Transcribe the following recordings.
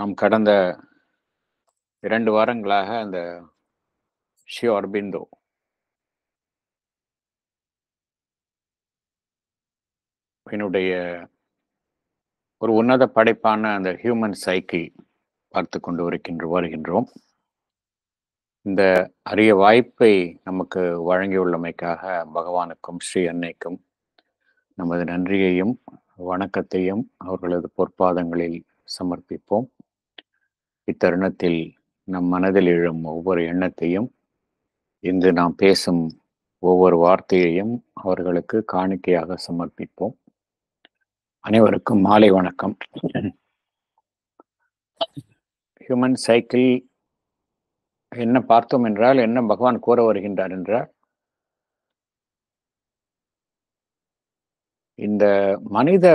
நாம் கடந்த 2 வாரங்களாக அந்த ஷி அரபிந்தோ என்னுடைய ஒரு உன்னத படைப்பான அந்த ஹியூமன் சைக்கிள் பார்த்து கொண்டு வருகின்றோம். இந்த அரிய வாய்ப்பை நமக்கு வழங்கியுள்ளமைக்காக பகவானுக்கும் ஸ்ரீ அன்னைக்கும் நமது நன்றியையும் வணக்கத்தையும் அவர்களது பொற்பாதங்களில் சமர்ப்பிப்போம். இத்தருணத்தில் நம் மனதில் எழும் ஒவ்வொரு எண்ணத்தையும், இங்கு நாம் பேசும் ஒவ்வொரு வார்த்தையையும் அவர்களுக்கு காணிக்கையாக சமர்ப்பிப்போம். அனைவருக்கும் மாலை வணக்கம். ஹியூமன் சைக்கிள் என்ன பார்த்தோம் என்றால், என்ன பகவான் கூற வருகின்றார் என்றால், இந்த மனித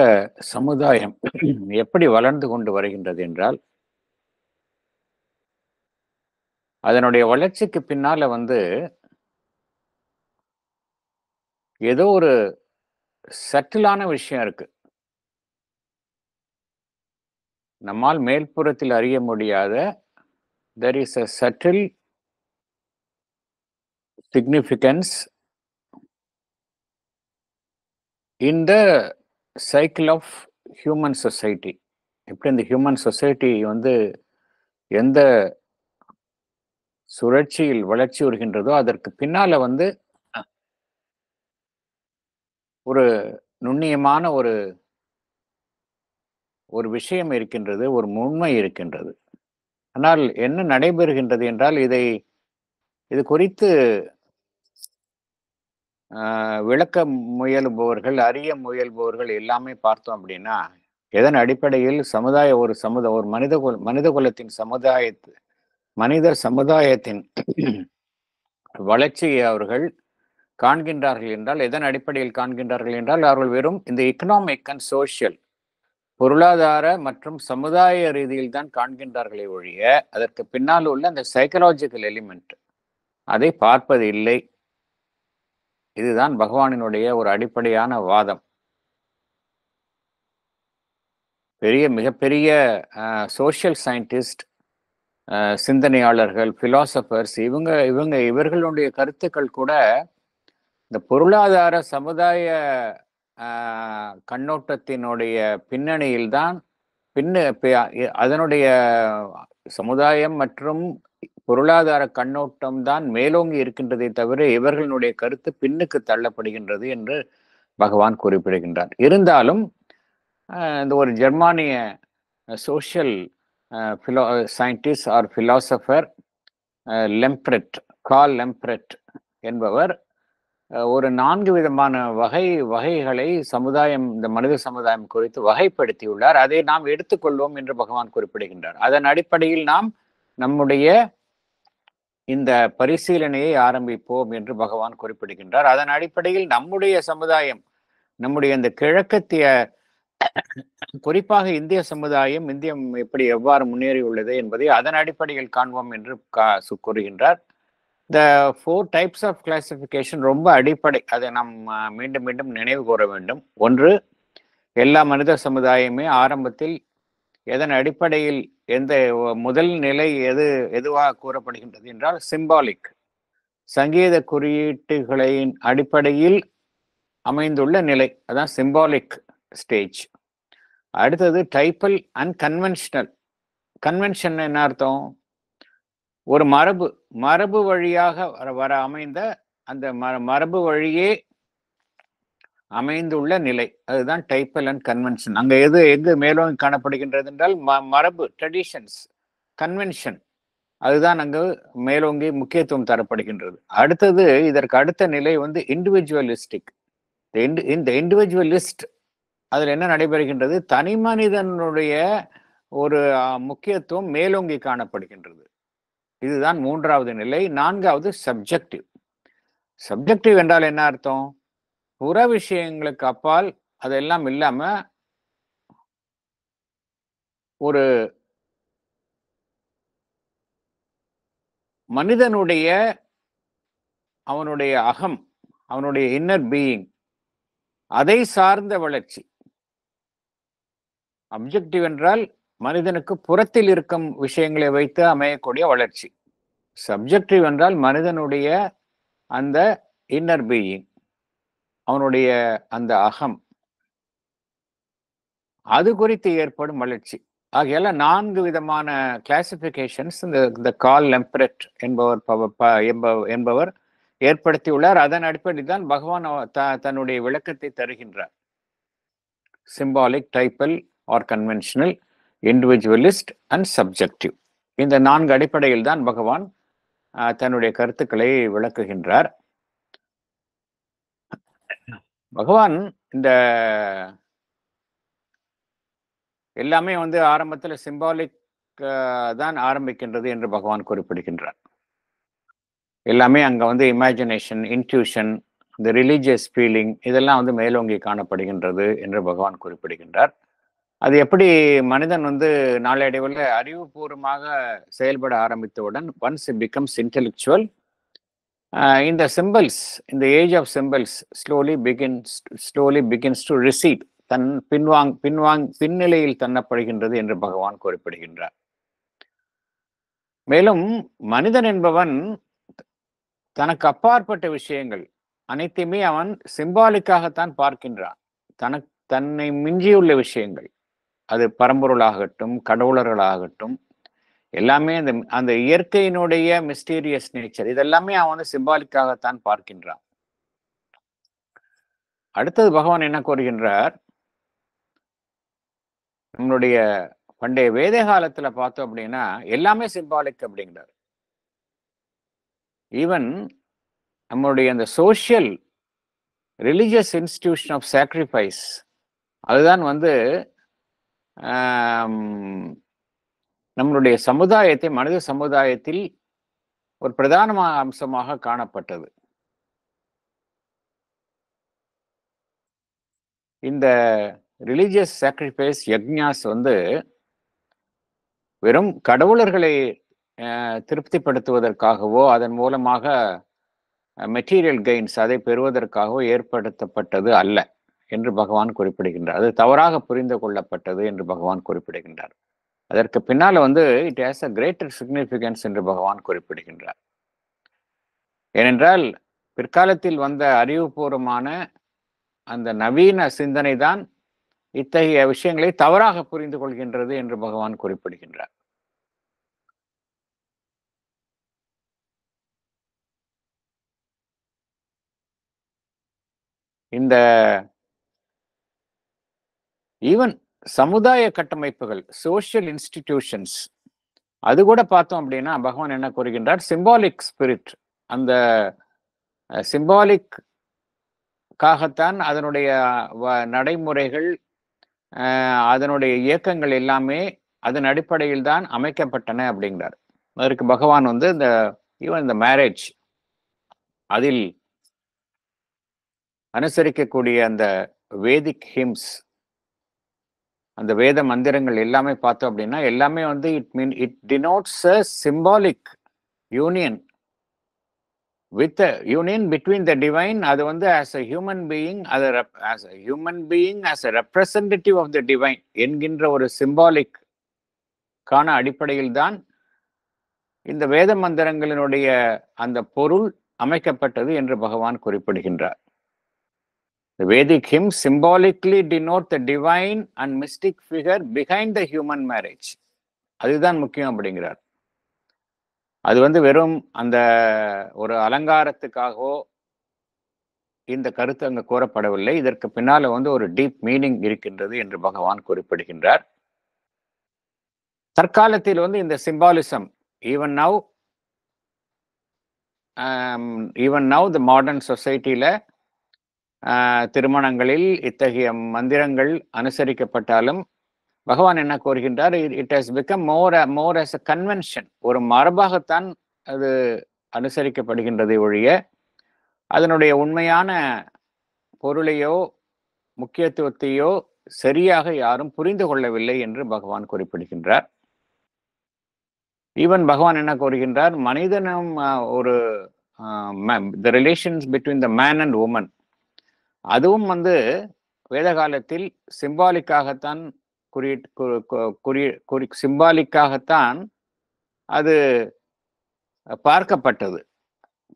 சமுதாயம் எப்படி வளர்ந்து கொண்டு வருகின்றது என்றால், அதனுடைய வளர்ச்சிக்கு பின்னால ஏதோ ஒரு சட்டிலான விஷயம் இருக்கு. நம்மால் மேல்புறத்தில் அறிய முடியாத there is a subtle significance in the cycle of human society. எப்படி இந்த ஹியூமன் சொசைட்டி எந்த சுழற்சியில் வளர்ச்சி வருகின்றதோ அதற்கு பின்னால ஒரு நுண்ணியமான ஒரு விஷயம் இருக்கின்றது, ஒரு உண்மை இருக்கின்றது. ஆனால் என்ன நடைபெறுகின்றது என்றால், இது குறித்து விளக்க முயல்பவர்கள், அறிய முயல்பவர்கள் எல்லாமே பார்த்தோம் அப்படின்னா, எதன் அடிப்படையில் ஒரு மனித குலத்தின் மனிதர் சமுதாயத்தின் வளர்ச்சியை அவர்கள் காண்கின்றார்கள் என்றால், எதன் அடிப்படையில் காண்கின்றார்கள் என்றால், அவர்கள் வெறும் இந்த எக்கனாமிக் அண்ட் சோசியல், பொருளாதார மற்றும் சமுதாய ரீதியில் தான் காண்கின்றார்களே ஒழிய, அதற்கு பின்னால் உள்ள அந்த சைக்கலாஜிக்கல் எலிமெண்ட் அதை பார்ப்பது இல்லை. இதுதான் பகவானினுடைய ஒரு அடிப்படையான வாதம். மிகப்பெரிய சோசியல் சயின்டிஸ்ட், சிந்தனையாளர்கள், பிலாசபர்ஸ், இவர்களுடைய கருத்துக்கள் கூட இந்த பொருளாதார சமுதாய கண்ணோட்டத்தினுடைய பின்னணியில் தான் அதனுடைய சமுதாயம் மற்றும் பொருளாதார கண்ணோட்டம் தான் மேலோங்கி இருக்கின்றதை தவிர இவர்களுடைய கருத்து பின்னுக்கு தள்ளப்படுகின்றது என்று பகவான் குறிப்பிடுகின்றார். இருந்தாலும் இந்த ஒரு ஜெர்மானிய social scientist or philosopher Karl Lamprecht என்பவர் ஒரு 4 விதமான வகைகளை இந்த மனித சமுதாயம் குறித்து வகைப்படுத்தியுள்ளார். அதை நாம் எடுத்துக்கொள்வோம் என்று பகவான் குறிப்பிடுகின்றார். அதன் அடிப்படையில் நாம் நம்முடைய இந்த பரிசீலனையை ஆரம்பிப்போம் என்று பகவான் குறிப்பிடுகின்றார். அதன் அடிப்படையில் நம்முடைய சமுதாயம், நம்முடைய இந்த கிழக்கத்திய, குறிப்பாக இந்திய சமுதாயம், இந்தியம் எவ்வாறு முன்னேறி உள்ளது என்பதை அதன் அடிப்படையில் காண்போம் என்று கூறுகின்றார். இந்த 4 types of classification ரொம்ப அடிப்படை. அதை நாம் மீண்டும் மீண்டும் நினைவு கூற வேண்டும். ஒன்று, எல்லா மனித சமுதாயமே ஆரம்பத்தில் எதன் அடிப்படையில் முதல் நிலை எதுவாக கூறப்படுகின்றது என்றால் சிம்பாலிக், சங்கீத குறியீட்டுகளின் அடிப்படையில் அமைந்துள்ள நிலை, அதான் சிம்பாலிக் ஸ்டேஜ். அடுத்தது டைப்பல் அண்ட் கன்வென்ஷனல். கன்வென்ஷன் என்ன அர்த்தம்? ஒரு மரபு வழியாக வர அமைந்த அந்த மரபு வழியே அமைந்துள்ள நிலை, அதுதான் டைப்பல் அண்ட் கன்வென்ஷன். அங்க எது மேலோங்கி காணப்படுகின்றது என்றால் மரபு, ட்ரெடிஷன்ஸ், கன்வென்ஷன், அதுதான் அங்கு மேலோங்கி முக்கியத்துவம் தரப்படுகின்றது. அடுத்தது, இதற்கு அடுத்த நிலை இண்டிவிஜுவலிஸ்டிக். இந்த இண்டிவிஜுவலிஸ்ட், அதில் என்ன நடைபெறுகின்றது? தனி மனிதனுடைய ஒரு முக்கியத்துவம் மேலோங்கி காணப்படுகின்றது. இதுதான் 3வது நிலை. 4வது சப்ஜெக்டிவ். சப்ஜெக்டிவ் என்றால் என்ன அர்த்தம்? புற விஷயங்களுக்கு அப்பால், அதெல்லாம் இல்லாம ஒரு மனிதனுடைய அவனுடைய அகம், அவனுடைய இன்னர் பீயிங், அதை சார்ந்த வளர்ச்சி. அப்ஜெக்டிவ் என்றால் மனிதனுக்கு புறத்தில் இருக்கும் விஷயங்களை வைத்து அமையக்கூடிய வளர்ச்சி. சப்ஜெக்டிவ் என்றால் மனிதனுடைய அந்த இன்னர் பீயிங், அவனுடைய அந்த அகம், அது குறித்து ஏற்படும் வளர்ச்சி. ஆகையால 4 விதமான கிளாசிபிகேஷன்ஸ் இந்த கால் லெம்பரெட் என்பவர் ஏற்படுத்தியுள்ளார். அதன் அடிப்படையில் தான் பகவான் தன்னுடைய விளக்கத்தை தருகின்றார். Symbolic, typal or conventional, individualist and subjective. இந்த 4 அடிப்படையில் தான் பகவான் தன்னுடைய கருத்துக்களை விளக்குகின்றார். பகவான் இந்த எல்லாமே ஆரம்பத்தில் சிம்பாலிக் தான் ஆரம்பிக்கின்றது என்று பகவான் குறிப்பிடுகின்றார். எல்லாமே அங்க இமேஜினேஷன், இன்ட்யூஷன், இந்த ரிலீஜியஸ் ஃபீலிங் இதெல்லாம் மேலோங்கி காணப்படுகின்றது என்று பகவான் குறிப்பிடுகின்றார். அது எப்படி மனிதன் நாளடைவில் அறிவுபூர்வமாக செயல்பட ஆரம்பித்தவுடன், ஒன்ஸ் இட் பிகம்ஸ் இன்டெலெக்சுவல், இந்த சிம்பிள்ஸ், இந்த age of symbols slowly begins to recede, பின்னிலையில் தள்ளப்படுகின்றது என்று பகவான் குறிப்பிடுகின்றார். மேலும் மனிதன் என்பவன் தனக்கு அப்பாற்பட்ட விஷயங்கள் அனைத்தையுமே அவன் சிம்பாலிக்காகத்தான் பார்க்கின்றான். தன்னை மிஞ்சியுள்ள விஷயங்கள், அது பரம்பொருளாகட்டும், கடவுளர்களாகட்டும், எல்லாமே அந்த இயற்கையினுடைய மிஸ்டீரியஸ் நேச்சர், இதெல்லாமே அவன் சிம்பாலிக்காகத்தான் பார்க்கின்றான். அடுத்தது பகவான் என்ன கூறுகின்றார்? நம்மளுடைய பண்டைய வேத காலத்துல பார்த்தோம் அப்படின்னா எல்லாமே சிம்பாலிக் அப்படிங்கிறார். ஈவன் நம்மளுடைய அந்த social religious institution of sacrifice, அதுதான் நம்மளுடைய சமுதாயத்தை, மனித சமுதாயத்தில் ஒரு பிரதான அம்சமாக காணப்பட்டது. இந்த ரிலிஜியஸ் சாக்ரிஃபைஸ் யக்ஞாஸ் வெறும் கடவுளர்களை திருப்திப்படுத்துவதற்காகவோ அதன் மூலமாக மெட்டீரியல் கெயின்ஸ் அதை பெறுவதற்காகவோ ஏற்படுத்தப்பட்டது அல்ல என்று பகவான் குறிப்பிடுகின்றார். அது தவறாக புரிந்து கொள்ளப்பட்டது என்று பகவான் குறிப்பிடுகின்றார். அதற்கு பின்னால it has a greater significance என்று பகவான் குறிப்பிடுகின்றார். ஏனென்றால் பிற்காலத்தில் வந்த அறிவுபூர்வமான அந்த நவீன சிந்தனை தான் இத்தகைய விஷயங்களை தவறாக புரிந்து கொள்கின்றது என்று பகவான் குறிப்பிடுகின்றார். இந்த ஈவன் சமுதாய கட்டமைப்புகள், சோசியல் இன்ஸ்டிடியூஷன்ஸ், அது கூட பார்த்தோம் அப்படின்னா பகவான் என்ன கூறுகின்றார்? சிம்பாலிக் ஸ்பிரிட், அந்த சிம்பாலிக்காகத்தான் அதனுடைய நடைமுறைகள், அதனுடைய இயக்கங்கள் எல்லாமே அதன் அடிப்படையில் தான் அமைக்கப்பட்டன அப்படிங்கிறார். அதற்கு பகவான் ஈவன் இந்த மேரேஜ், அதில் அனுசரிக்கக்கூடிய அந்த வேதிக் ஹிம்ஸ், அந்த வேத மந்திரங்கள் எல்லாமே பார்த்தோம் அப்படின்னா எல்லாமே it denotes a symbolic union with union between the divine. அது as a human being, as a representative of the divine என்கின்ற ஒரு சிம்பாலிக் கான அடிப்படையில் தான் இந்த வேத மந்திரங்களினுடைய அந்த பொருள் அமைக்கப்பட்டது என்று பகவான் குறிப்பிடுகின்றார். The Vedic hymns symbolically denote the divine and mystic figure behind the human marriage. அதுதான் முக்கியம் அப்படிங்கிறார். அது வெறும் அந்த ஒரு அலங்காரத்துக்காகவோ இந்த கருத்து அங்கு கூறப்படவில்லை. இதற்கு பின்னால ஒரு டீப் மீனிங் இருக்கின்றது என்று பகவான் குறிப்பிடுகின்றார். தற்காலத்தில் இந்த symbolism even now the modern society-ல திருமணங்களில் இத்தகைய மந்திரங்கள் அனுசரிக்கப்பட்டாலும் பகவான் என்ன கூறுகின்றார்? It has become more as a convention, ஒரு மரபாகத்தான் அது அனுசரிக்கப்படுகின்றதை ஒழிய அதனுடைய உண்மையான பொருளையோ முக்கியத்துவத்தையோ சரியாக யாரும் புரிந்து கொள்ளவில்லை என்று பகவான் குறிப்பிடுகின்றார். ஈவன் பகவான் என்ன கூறுகின்றார்? மனிதனும் ஒரு the relations between the man and woman, அதுவும் வேத காலத்தில் சிம்பாலிக்காகத்தான் சிம்பாலிக்காகத்தான் அது பார்க்கப்பட்டது.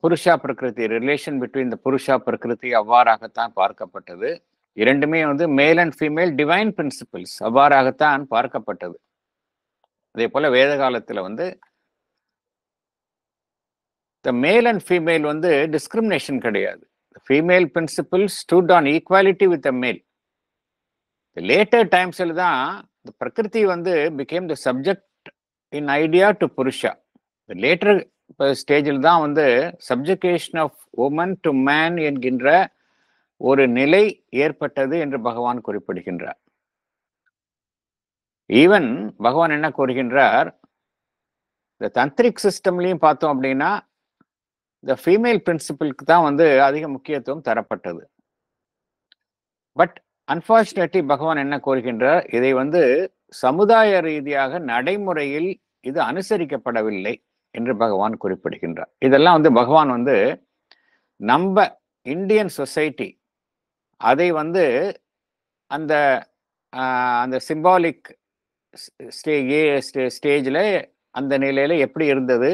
புருஷா பிரகிருதி, ரிலேஷன் பிட்வீன் த புருஷா பிரகிருதி அவ்வாறாகத்தான் பார்க்கப்பட்டது. இரண்டுமே வந்து male and female divine principles அவ்வாறாகத்தான் பார்க்கப்பட்டது. அதே போல வேத காலத்துல வந்து த மேல் அண்ட் ஃபீமேல் வந்து டிஸ்கிரிமினேஷன் கிடையாது. Female principle stood on equality with the male. Later டைம்ஸ்ல தான் இந்த பிரகிருதி வந்து became the subject in idea to புருஷா. லேட்டர் ஸ்டேஜில் தான் வந்து subjection of woman to man என்கின்ற ஒரு நிலை ஏற்பட்டது என்று பகவான் குறிப்பிடுகின்றார். ஈவன் பகவான் என்ன கூறுகின்றார், இந்த தந்திரிக் சிஸ்டம்லையும் பார்த்தோம் அப்படின்னா இந்த ஃபீமேல் பிரின்சிபிளுக்கு தான் வந்து அதிக முக்கியத்துவம் தரப்பட்டது. பட் அன்பார்ச்சுனேட்லி பகவான் என்ன கூறுகின்றார், இதை வந்து சமுதாய ரீதியாக நடைமுறையில் இது அனுசரிக்கப்படவில்லை என்று பகவான் குறிப்பிடுகின்றார். இதெல்லாம் வந்து பகவான் வந்து நம்ம இந்தியன் சொசைட்டி அதை வந்து அந்த அந்த சிம்பாலிக் ஸ்டேஜில் அந்த நிலையில எப்படி இருந்தது,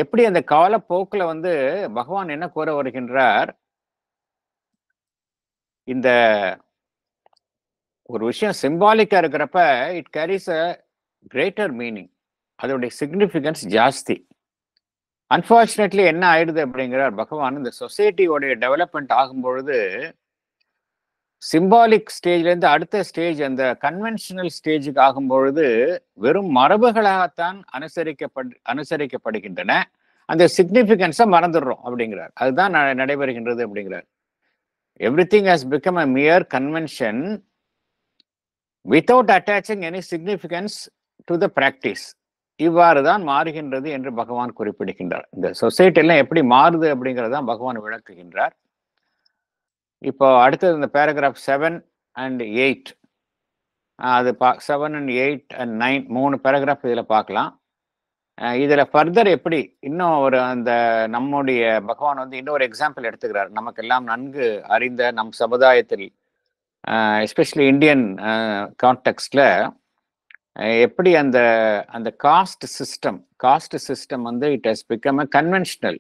எப்படி அந்த காலப்போக்கில் வந்து பகவான் என்ன கூற வருகின்றார், இந்த ஒரு விஷயம் சிம்பாலிக்கா இருக்கிறப்ப it carries a greater meaning, அதோடைய சிக்னிஃபிகன்ஸ் ஜாஸ்தி. அன்பார்ச்சுனேட்லி என்ன ஆயிடுது அப்படிங்கிறார் பகவான், இந்த சொசைட்டியோடைய டெவலப்மெண்ட் ஆகும்பொழுது சிம்பாலிக் ஸ்டேஜ்லேருந்து அடுத்த ஸ்டேஜ் அந்த கன்வென்ஷனல் ஸ்டேஜுக்கு ஆகும்பொழுது வெறும் மரபுகளாகத்தான் அனுசரிக்கப்படுகின்றன, அந்த சிக்னிஃபிகன்ஸை மறந்துடுறோம் அப்படிங்கிறார். அதுதான் நடைபெறுகின்றது அப்படிங்கிறார். Everything has become a mere convention without attaching any significance to the practice. இவ்வாறு தான் மாறுகின்றது என்று பகவான் குறிப்பிடுகின்றார். இந்த சொசைட்டி எல்லாம் எப்படி மாறுது அப்படிங்கிறதான் பகவான் விளக்குகின்றார். இப்போ அடுத்தது இந்த பேராகிராஃப் 7 and 8, அது 7 and 8 and 9 3 பேராகிராஃப் இதில் பார்க்கலாம். இதில் ஃபர்தர் எப்படி இன்னும் ஒரு அந்த நம்முடைய பகவான் வந்து இன்னொரு எக்ஸாம்பிள் எடுத்துக்கிறார். நமக்கெல்லாம் நன்கு அறிந்த நம் சமுதாயத்தில் எஸ்பெஷலி இந்தியன் கான்டெக்ஸ்ட்ல எப்படி அந்த அந்த காஸ்ட் சிஸ்டம் வந்து it has become a conventional.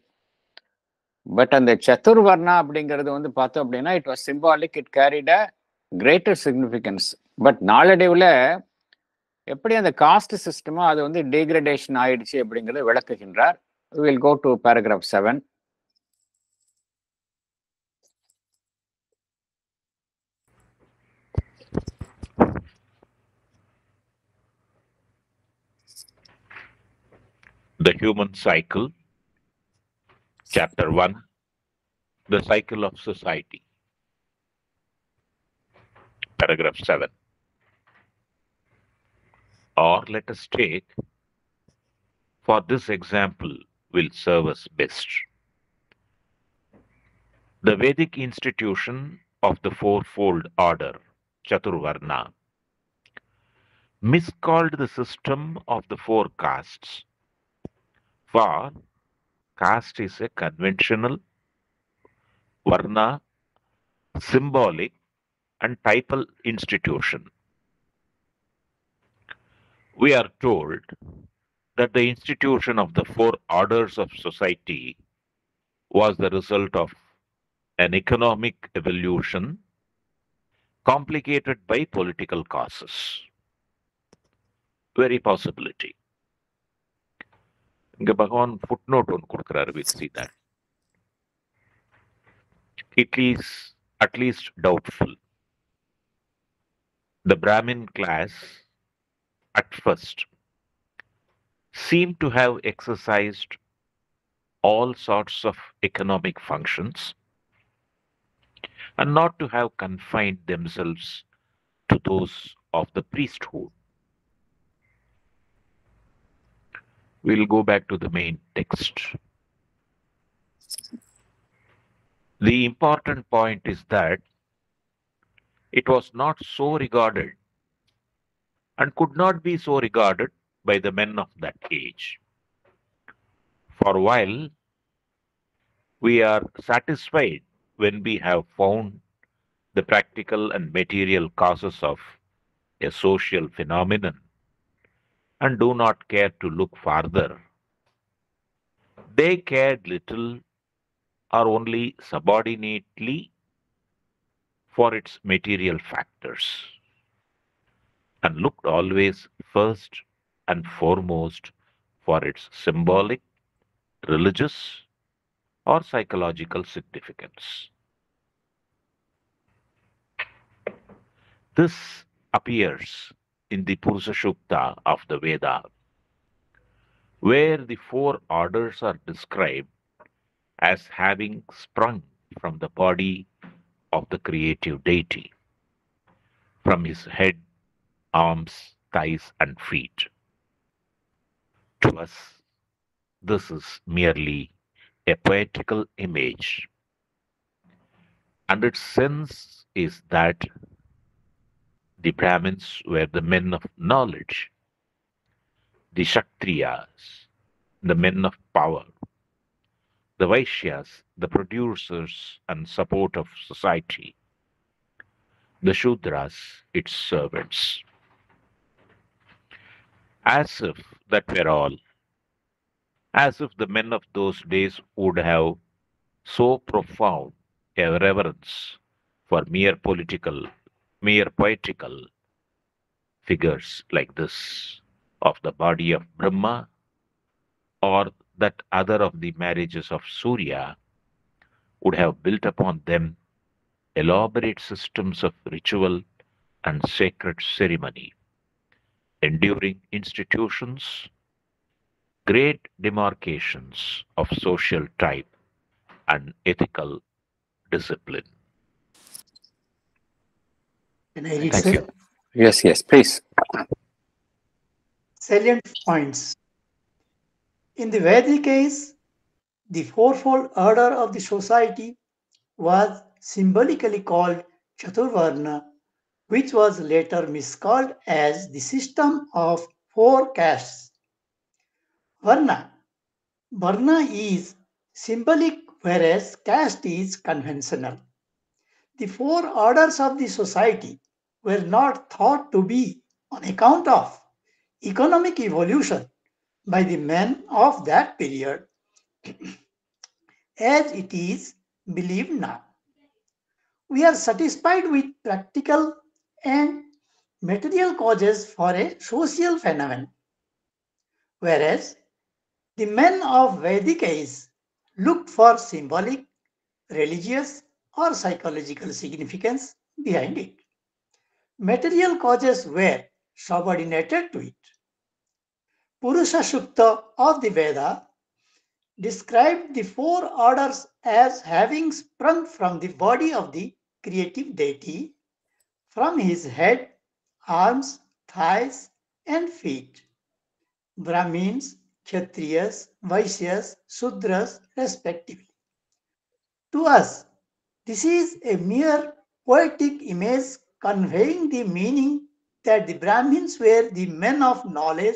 But அந்த சதுர்வர்ணா அப்படிங்கிறது வந்து பார்த்தோம் அப்படின்னா it was symbolic, it carried a greater significance. But நாளடைவில் எப்படி அந்த காஸ்ட் சிஸ்டமோ அது வந்து டீக்ரடேஷன் ஆயிடுச்சு அப்படிங்கிறத விளக்குகின்றார். Will go to paragraph 7. The Human Cycle, Chapter 1, The Cycle of Society, Paragraph 7. Or let us take, for this example will serve us best, the Vedic institution of the fourfold order, Chaturvarna, miscalled the system of the four castes, for caste is a conventional, varna, symbolic and typal institution. We are told that the institution of the four orders of society was the result of an economic evolution complicated by political causes. Very possibility. இங்க பகவான் footnote ஒன்று கொடுக்கிறார். We see that. It is at least doubtful. The Brahmin class at first seem to have exercised all sorts of economic functions and not to have confined themselves to those of the priesthood. We'll go back to the main text. The important point is that it was not so regarded and could not be so regarded by the men of that age. For while we are satisfied when we have found the practical and material causes of a social phenomenon and do not care to look farther. They cared little or only subordinately for its material factors and looked always first and foremost for its symbolic, religious, or psychological significance. This appears in the Purusha Sukta of the Veda, where the four orders are described as having sprung from the body of the creative deity, from his head, arms, thighs, and feet. To us, this is merely a poetical image, and its sense is that the Brahmins were the men of knowledge, the Kshatriyas, the men of power, the Vaishyas, the producers and support of society, the Shudras, its servants. As if that were all, as if the men of those days would have so profound a reverence for mere poetical figures like this of the body of Brahma, or that other of the marriages of Surya, would have built upon them elaborate systems of ritual and sacred ceremony, enduring institutions, great demarcations of social type and ethical discipline. Can I read, Thank sir? you. Yes, please. Salient points. In the Vedic case, the fourfold order of the society was symbolically called Chaturvarna, which was later miscalled as the system of four castes. Varna. Varna is symbolic, whereas caste is conventional. The four orders of the society were not thought to be on account of economic evolution by the men of that period, as it is believed now. We are satisfied with practical and material causes for a social phenomenon, whereas the men of Vedic age looked for symbolic, religious, or psychological significance behind it. Material causes were subordinated to it. Purusha Sukta of the Veda described the four orders as having sprung from the body of the creative deity, from his head, arms, thighs, and feet. Brahmins, Kshatriyas, Vaishyas, Sudras, respectively. To us, this is a mere poetic image conveying the meaning that the Brahmins were the men of knowledge,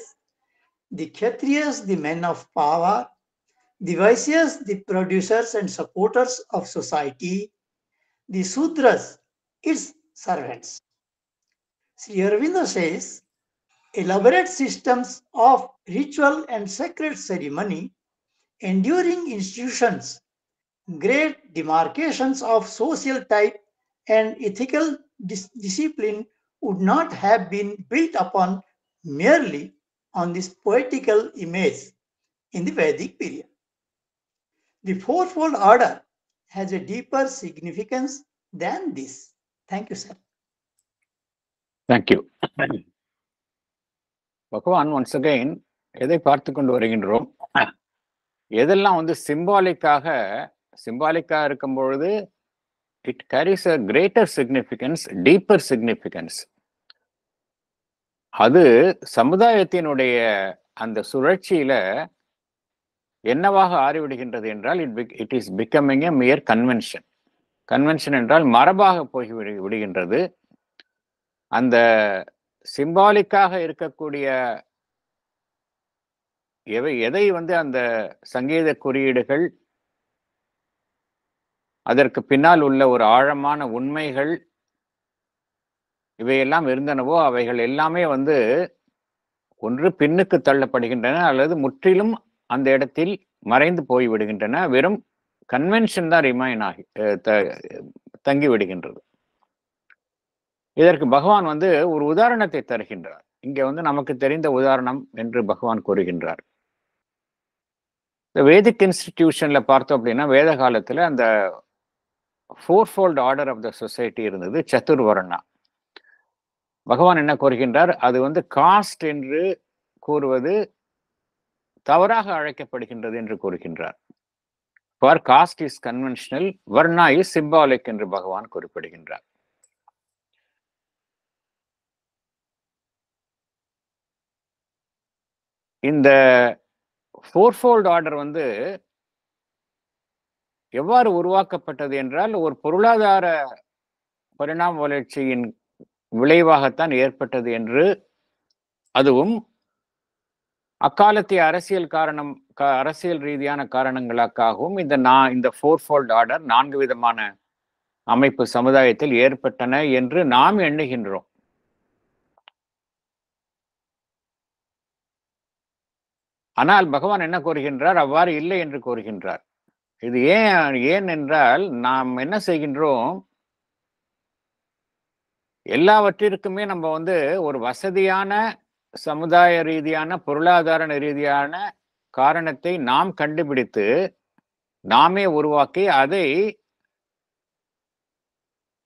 the Kshatriyas the men of power, the Vaishyas the producers and supporters of society, the Sudras its servants. Sri Aurobindo says, elaborate systems of ritual and sacred ceremony, enduring institutions, great demarcations of social type and ethical discipline would not have been built upon merely on this poetical image in the Vedic period. The fourfold order has a deeper significance than this. Thank you, sir. Thank you. Bhagavan once again எதை பார்த்து கொண்டு வருகின்றோம், எதெல்லாம் வந்து சிம்பாலிக்கா இருக்கும் பொழுது it carries a greater significance, deeper significance. அது சமுதாயத்தினுடைய அந்த சுழற்சியில என்னவாக ஆறிவிடுகின்றது என்றால் it is becoming a mere convention. Convention என்றால் மரபாக போய் விடுகின்றது. அந்த சிம்பாலிக்காக இருக்கக்கூடிய எதை வந்து அந்த சங்கீத குறியீடுகள், அதற்கு பின்னால் உள்ள ஒரு ஆழமான உண்மைகள், இவையெல்லாம் இருந்தனவோ அவைகள் எல்லாமே வந்து ஒன்று பின்னுக்கு தள்ளப்படுகின்றன அல்லது முற்றிலும் அந்த இடத்தில் மறைந்து போய் விடுகின்றன. வெறும் கன்வென்ஷன் தான் ரிமைன் ஆகி தங்கி விடுகின்றது. இதற்கு பகவான் வந்து ஒரு உதாரணத்தை தருகின்றார். இங்க வந்து நமக்கு தெரிந்த உதாரணம் என்று பகவான் கூறுகின்றார். இந்த வேதிக் இன்ஸ்டிடியூஷன்ல பார்த்தோம் அப்படின்னா வேத காலத்துல அந்த ஃபோர்ஃபோல்ட் ஆர்டர் ஆஃப் த சொசைட்டி இருந்தது, சதுர்வர்ணா. பகவான் என்ன கூறுகின்றார், அது வந்து காஸ்ட் என்று கூறுவது தவறாக அழைக்கப்படுகின்றது என்று கூறுகின்றார். For cost is conventional, Varna is symbolic என்று பகவான் குறிப்பிடுகின்றார். இந்த ஃபோர்ஃபோல்ட் ஆர்டர் வந்து எவ்வாறு உருவாக்கப்பட்டது என்றால் ஒரு பொருளாதார பரிணாம வளர்ச்சியின் விளைவாகத்தான் ஏற்பட்டது என்று, அதுவும் அக்காலத்திய அரசியல் ரீதியான காரணங்களுக்காகவும் இந்த ஃபோர்ஃபோல்ட் ஆர்டர் 4 விதமான அமைப்பு சமுதாயத்தில் ஏற்பட்டன என்று நாம் எண்ணுகின்றோம். ஆனால் பகவான் என்ன கூறுகின்றார், அவ்வாறு இல்லை என்று கூறுகின்றார். இது ஏன் என்றால் நாம் என்ன செய்கின்றோம், எல்லாவற்றிற்குமே நம்ம வந்து ஒரு வசதியான சமுதாய ரீதியான பொருளாதார ரீதியான காரணத்தை நாம் கண்டுபிடித்து நாமே உருவாக்கி அதை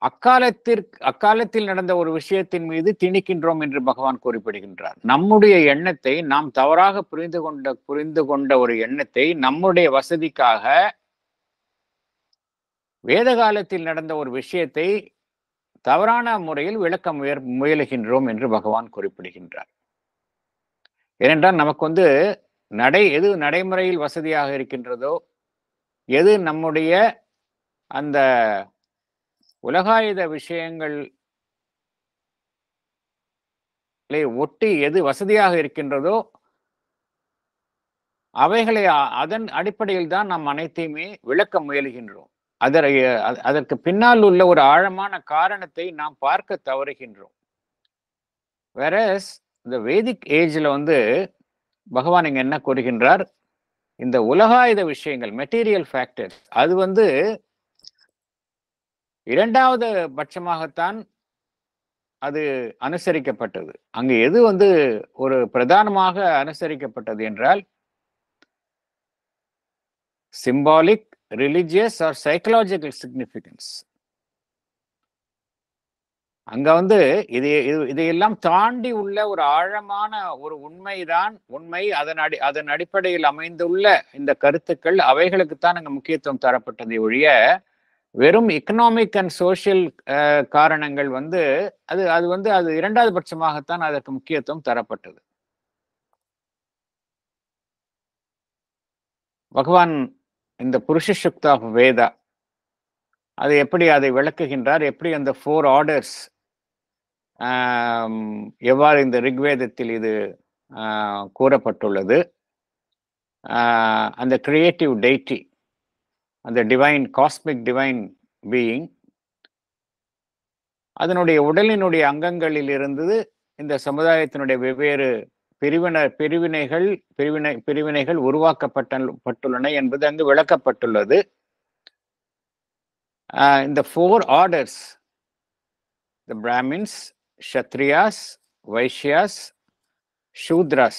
அக்காலத்தில் நடந்த ஒரு விஷயத்தின் மீது திணிக்கின்றோம் என்று பகவான் குறிப்பிடுகின்றார். நம்முடைய எண்ணத்தை நாம் தவறாக புரிந்து கொண்ட ஒரு எண்ணத்தை நம்முடைய வசதிக்காக வேத காலத்தில் நடந்த ஒரு விஷயத்தை தவறான முறையில் விளக்க முயலுகின்றோம் என்று பகவான் குறிப்பிடுகின்றார். ஏனென்றால் நமக்கு வந்து எது நடைமுறையில் வசதியாக இருக்கின்றதோ, எது நம்முடைய அந்த உலகாயுத விஷயங்களை ஒட்டி எது வசதியாக இருக்கின்றதோ அவைகளை அதன் அடிப்படையில் தான் நாம் அனைத்தையுமே விளக்க முயலுகின்றோம். அதற்கு பின்னால் உள்ள ஒரு ஆழமான காரணத்தை நாம் பார்க்க தவறுகின்றோம். வேறஸ் இந்த வேதிக் ஏஜ்ல வந்து பகவான் இங்க என்ன கூறுகின்றார், இந்த உலகாயுத விஷயங்கள் மெட்டீரியல் ஃபேக்டர்ஸ் அது வந்து இரண்டாவது பட்சமாகத்தான் அது அனுசரிக்கப்பட்டது. அங்கு எது வந்து ஒரு பிரதானமாக அனுசரிக்கப்பட்டது என்றால் symbolic, religious or psychological significance. அங்க வந்து இதையெல்லாம் தாண்டி உள்ள ஒரு ஆழமான ஒரு உண்மை, அதன் அடிப்படையில் அமைந்துள்ள இந்த கருத்துக்கள் அவைகளுக்குத்தான் அங்க முக்கியத்துவம் தரப்பட்டதை ஒழிய வெறும் எக்கனாமிக் அண்ட் சோசியல் காரணங்கள் வந்து அது இரண்டாவது பட்சமாகத்தான் அதற்கு முக்கியத்துவம் தரப்பட்டது. பகவான் இந்த புருஷ சுக்தா வேதா அது எப்படி அதை விளக்குகின்றார், எப்படி அந்த 4 ஆர்டர்ஸ் எவ்வாறு இந்த ரிக்வேதத்தில் இது கூறப்பட்டுள்ளது, அந்த கிரியேட்டிவ் டெய்டி, அந்த காஸ்மிக் டிவைன் பீயிங் அதனுடைய உடலினுடைய அங்கங்களில் இருந்து இந்த சமுதாயத்தினுடைய வெவ்வேறு பிரிவினைகள் உருவாக்கப்பட்டுள்ளன என்பது அங்கு விளக்கப்பட்டுள்ளது. இந்த 4 orders, the Brahmins, Kshatriyas, Vaishyas, Shudras.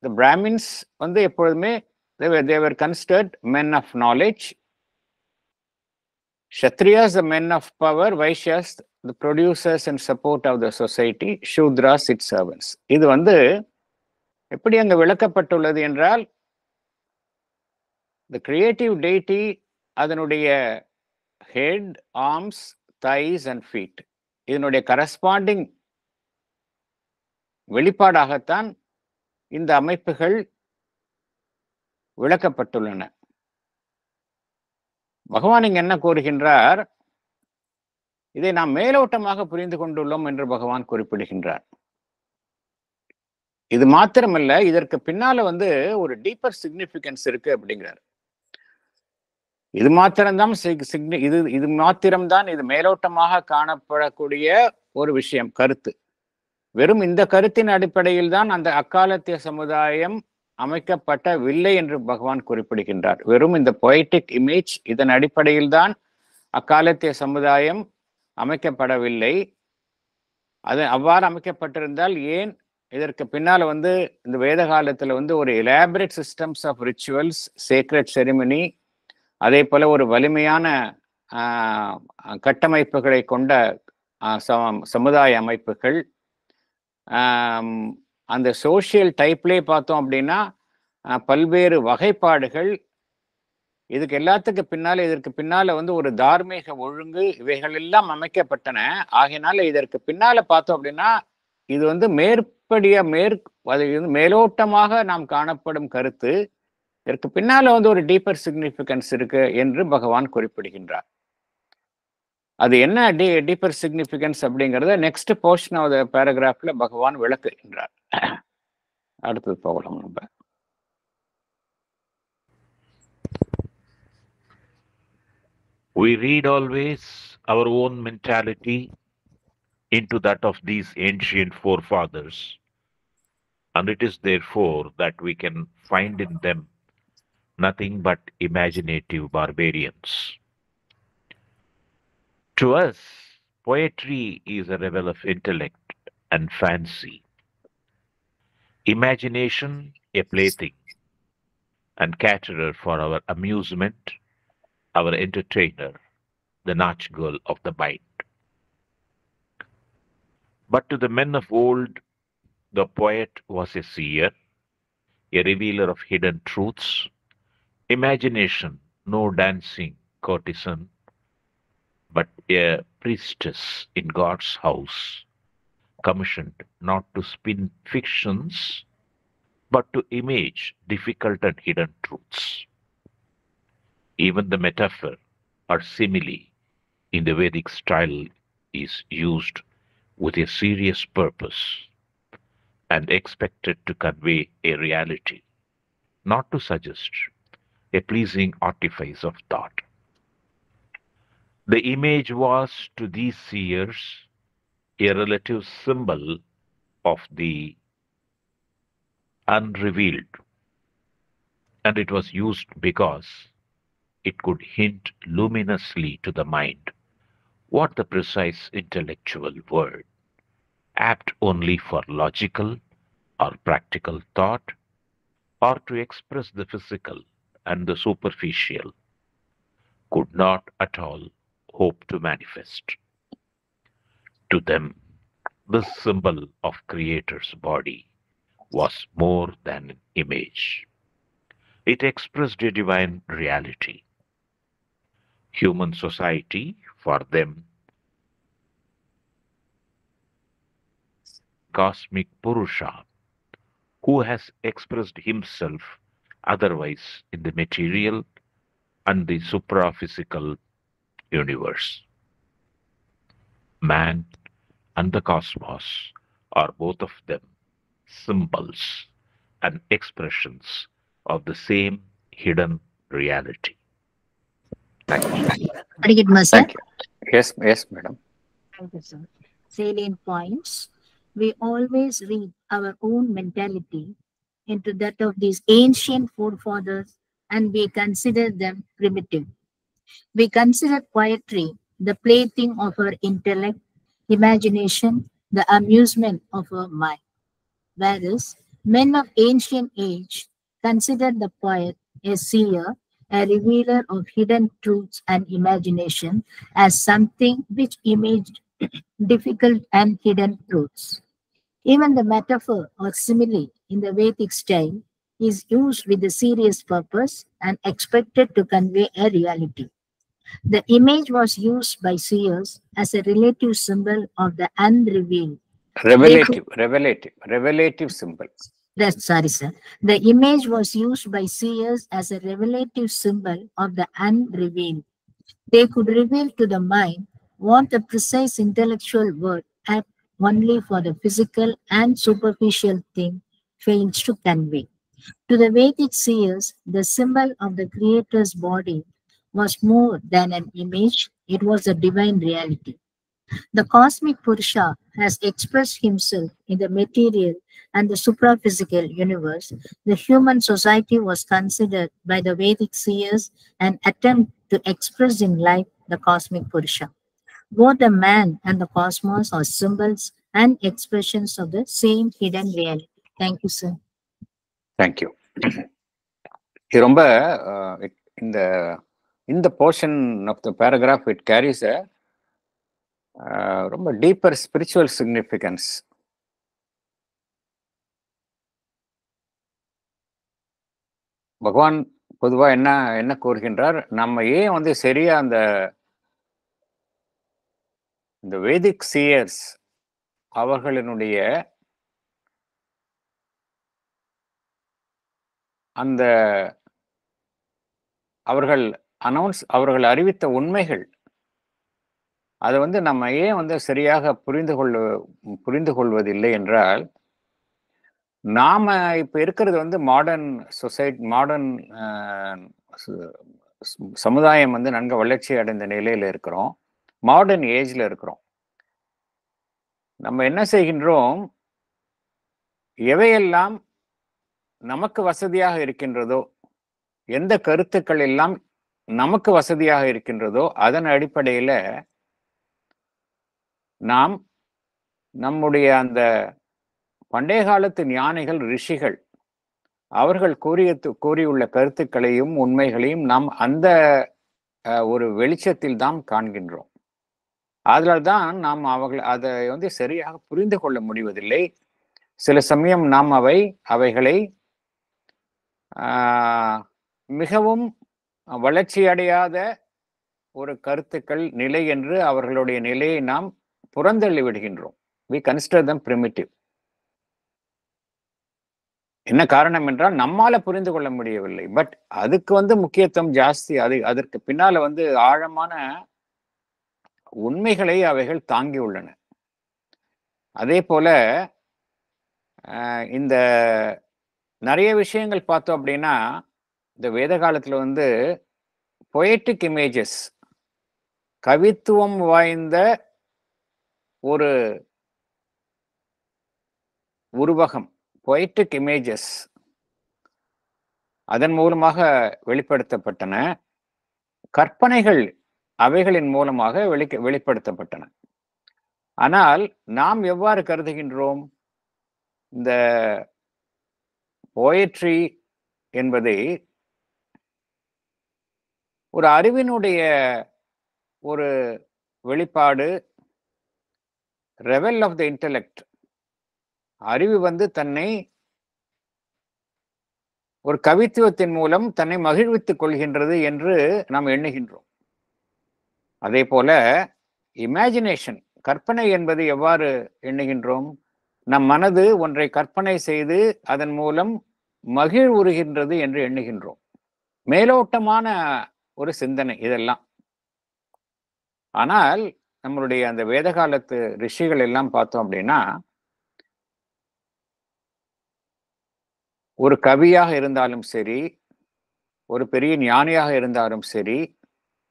The Brahmins வந்து எப்பொழுதுமே they were considered men of knowledge. Kshatriyas the men of power, Vaishyas the producers and support of the society, Shudras its servants. இது வந்து எப்படி அங்க விளக்கப்பட்டுள்ளது என்றால் the creative deity அதனுடைய head, arms, thighs and feet இதனுடைய கரஸ்பாண்டிங் வெளிப்பாடாகத்தான் இந்த அமைப்புகள் விளக்கப்பட்டுள்ளன. பகவான் இங்க என்ன கூறுகின்றார், இதை நாம் மேலோட்டமாக புரிந்து கொண்டுள்ளோம் என்று பகவான் குறிப்பிடுகின்றார். இது மாத்திரமல்ல, இதற்கு பின்னால வந்து ஒரு டீப்பர் சிக்னிபிகன்ஸ் இருக்கு அப்படிங்கிறார். இது மாத்திரம்தான் இது மேலோட்டமாக காணப்படக்கூடிய ஒரு விஷயம், கருத்து. வெறும் இந்த கருத்தின் அடிப்படையில் தான் அந்த அக்காலத்திய சமுதாயம் அமைக்கப்படவில்லை என்று பகவான் குறிப்பிடுகின்றார். வெறும் இந்த பொய்டிக் இமேஜ், இதன் அடிப்படையில் தான் அக்காலத்திய சமுதாயம் அமைக்கப்படவில்லை. அது அவ்வாறு அமைக்கப்பட்டிருந்தால் ஏன் இதற்கு பின்னால வந்து இந்த வேத காலத்துல வந்து ஒரு elaborate systems of rituals, sacred ceremony, அதே போல ஒரு வலிமையான கட்டமைப்புகளை கொண்ட சமுதாய அமைப்புகள், அந்த சோசியல் டைப்லேயே பார்த்தோம் அப்படின்னா பல்வேறு வகைப்பாடுகள், இதுக்கு எல்லாத்துக்கு பின்னால இதற்கு பின்னால வந்து ஒரு தார்மீக ஒழுங்கு, இவைகள் எல்லாம் அமைக்கப்பட்டன. ஆகையினால இதற்கு பின்னால பார்த்தோம் அப்படின்னா இது வந்து மேலோட்டமாக நாம் காணப்படும் கருத்து, இதற்கு பின்னால வந்து ஒரு டீப்பர் சிக்னிஃபிகன்ஸ் இருக்கு என்று பகவான் குறிப்பிடுகின்றார். அது என்ன டீப்பர் சிக்னிஃபிகன்ஸ் அப்படிங்கறத நெக்ஸ்ட் போர்ஷன் ஆஃப் த பேராகிராஃப்ல பகவான் விளக்குகின்றார். அடுத்தது போகலாம் நம்ம. We read always our own mentality into that of these ancient forefathers, and it is therefore that we can find in them nothing but imaginative barbarians. To us, poetry is a revel of intellect and fancy, imagination a plaything and caterer for our amusement, our entertainer, the Nach girl of the mind. But to the men of old, the poet was a seer, a revealer of hidden truths, imagination, no dancing courtesan, but a priestess in God's house, commissioned not to spin fictions, but to image difficult and hidden truths. Even the metaphor or simile in the Vedic style is used with a serious purpose and expected to convey a reality, not to suggest a pleasing artifice of thought. The image was to these seers a relative symbol of the unrevealed, and it was used because it could hint luminously to the mind what the precise intellectual word, apt only for logical or practical thought, or to express the physical and the superficial, could not at all hope to manifest. To them, this symbol of Creator's body was more than an image. It expressed a divine reality. Human society, for them, cosmic Purusha, who has expressed himself otherwise in the material and the supraphysical universe. Man and the cosmos are both of them symbols and expressions of the same hidden reality. Thank you. Thank you. Yes, madam. Thank you, sir. Salient points. We always read our own mentality into that of these ancient forefathers, and we consider them primitive. We consider poetry the plaything of our intellect, imagination, the amusement of our mind. Whereas men of ancient age considered the poet a seer, a revealer of hidden truths and imagination as something which imaged difficult and hidden truths. Even the metaphor or simile in the Vedic style is used with a serious purpose and expected to convey a reality. The image was used by seers as a relative symbol of the unrevealed. Revelative symbol. Sorry, sir. The image was used by seers as a revelative symbol of the unrevealed. They could reveal to the mind what the precise intellectual word apt only for the physical and superficial thing fails to convey. To the Vedic seers, the symbol of the Creator's body was more than an image, it was a divine reality. The cosmic Purusha has expressed himself in the material and the supraphysical universe. The human society was considered by the Vedic seers an attempt to express in life the cosmic Purusha. Both the man and the cosmos are symbols and expressions of the same hidden reality. Thank you, sir. Thank you. இது ரொம்ப இந்த இந்த portion of the paragraph it carries a ரொம்ப deeper spiritual significance. பகவான் பொதுவாக என்ன கூறுகின்றார், நம்ம ஏன் வந்து சரியா இந்த வேதிக் சீயர்ஸ் அவர்களினுடைய அந்த அவர்கள் அறிவித்த உண்மைகள் அதை வந்து நம்ம ஏன் வந்து சரியாக புரிந்து கொள்வதில்லை என்றால், நாம இப்ப இருக்கிறது வந்து மாடர்ன் சொசைட்டி, மாடர்ன் சமுதாயம் வந்து நன்கு வளர்ச்சி அடைந்த நிலையில இருக்கிறோம், மாடர்ன் ஏஜ்ல இருக்கிறோம். நம்ம என்ன செய்கின்றோம், எவையெல்லாம் நமக்கு வசதியாக இருக்கின்றதோ, எந்த கருத்துக்கள் எல்லாம் நமக்கு வசதியாக இருக்கின்றதோ அதன் அடிப்படையில நாம் நம்முடைய அந்த பண்டைய காலத்து ஞானிகள், ரிஷிகள் அவர்கள் கூறியுள்ள கருத்துக்களையும் உண்மைகளையும் நாம் அந்த ஒரு வெளிச்சத்தில் தான் காண்கின்றோம். அதனால்தான் நாம் அதை வந்து சரியாக புரிந்து கொள்ள முடிவதில்லை. சில சமயம் நாம் அவைகளை மிகவும் வளர்ச்சி அடையாத ஒரு கருத்துக்கள் நிலை என்று அவர்களுடைய நிலையை நாம் புறந்தள்ளி விடுகின்றோம். we consider them primitive. என்ன காரணம் என்றால் நம்மால புரிந்து கொள்ள முடியவில்லை. பட் அதுக்கு வந்து முக்கியத்துவம் ஜாஸ்தி. அதற்கு பின்னால வந்து ஆழமான உண்மைகளை அவைகள் தாங்கி உள்ளன. அதே போல இந்த நிறைய விஷயங்கள் பார்த்தோம் அப்படின்னா, இந்த வேத காலத்துல வந்து பொயட்டிக் இமேஜஸ், கவித்துவம் வாய்ந்த ஒரு உருவகம், பொயட்டிக் இமேஜஸ் அதன் மூலமாக வெளிப்படுத்தப்பட்டன. கற்பனைகள் அவைகளின் மூலமாக வெளிப்படுத்தப்பட்டன. ஆனால் நாம் எவ்வாறு கருதுகின்றோம், இந்த போயட்ரி என்பதை ஒரு அறிவினுடைய ஒரு வெளிப்பாடு, ரெவல் ஆஃப் த இன்டெலெக்ட். அறிவு வந்து தன்னை ஒரு கவித்துவத்தின் மூலம் தன்னை மகிழ்வித்துக் கொள்கின்றது என்று நாம் எண்ணுகின்றோம். அதே போல இமேஜினேஷன், கற்பனை என்பது எவ்வாறு எண்ணுகின்றோம், நம் மனது ஒன்றை கற்பனை செய்து அதன் மூலம் மகிழ்வுறுகின்றது என்று எண்ணுகின்றோம். மேலோட்டமான ஒரு சிந்தனை இதெல்லாம். ஆனால் நம்மளுடைய அந்த வேத காலத்து ரிஷிகள் எல்லாம் பார்த்தோம் அப்படின்னா, ஒரு கவியாக இருந்தாலும் சரி, ஒரு பெரிய ஞானியாக இருந்தாலும் சரி,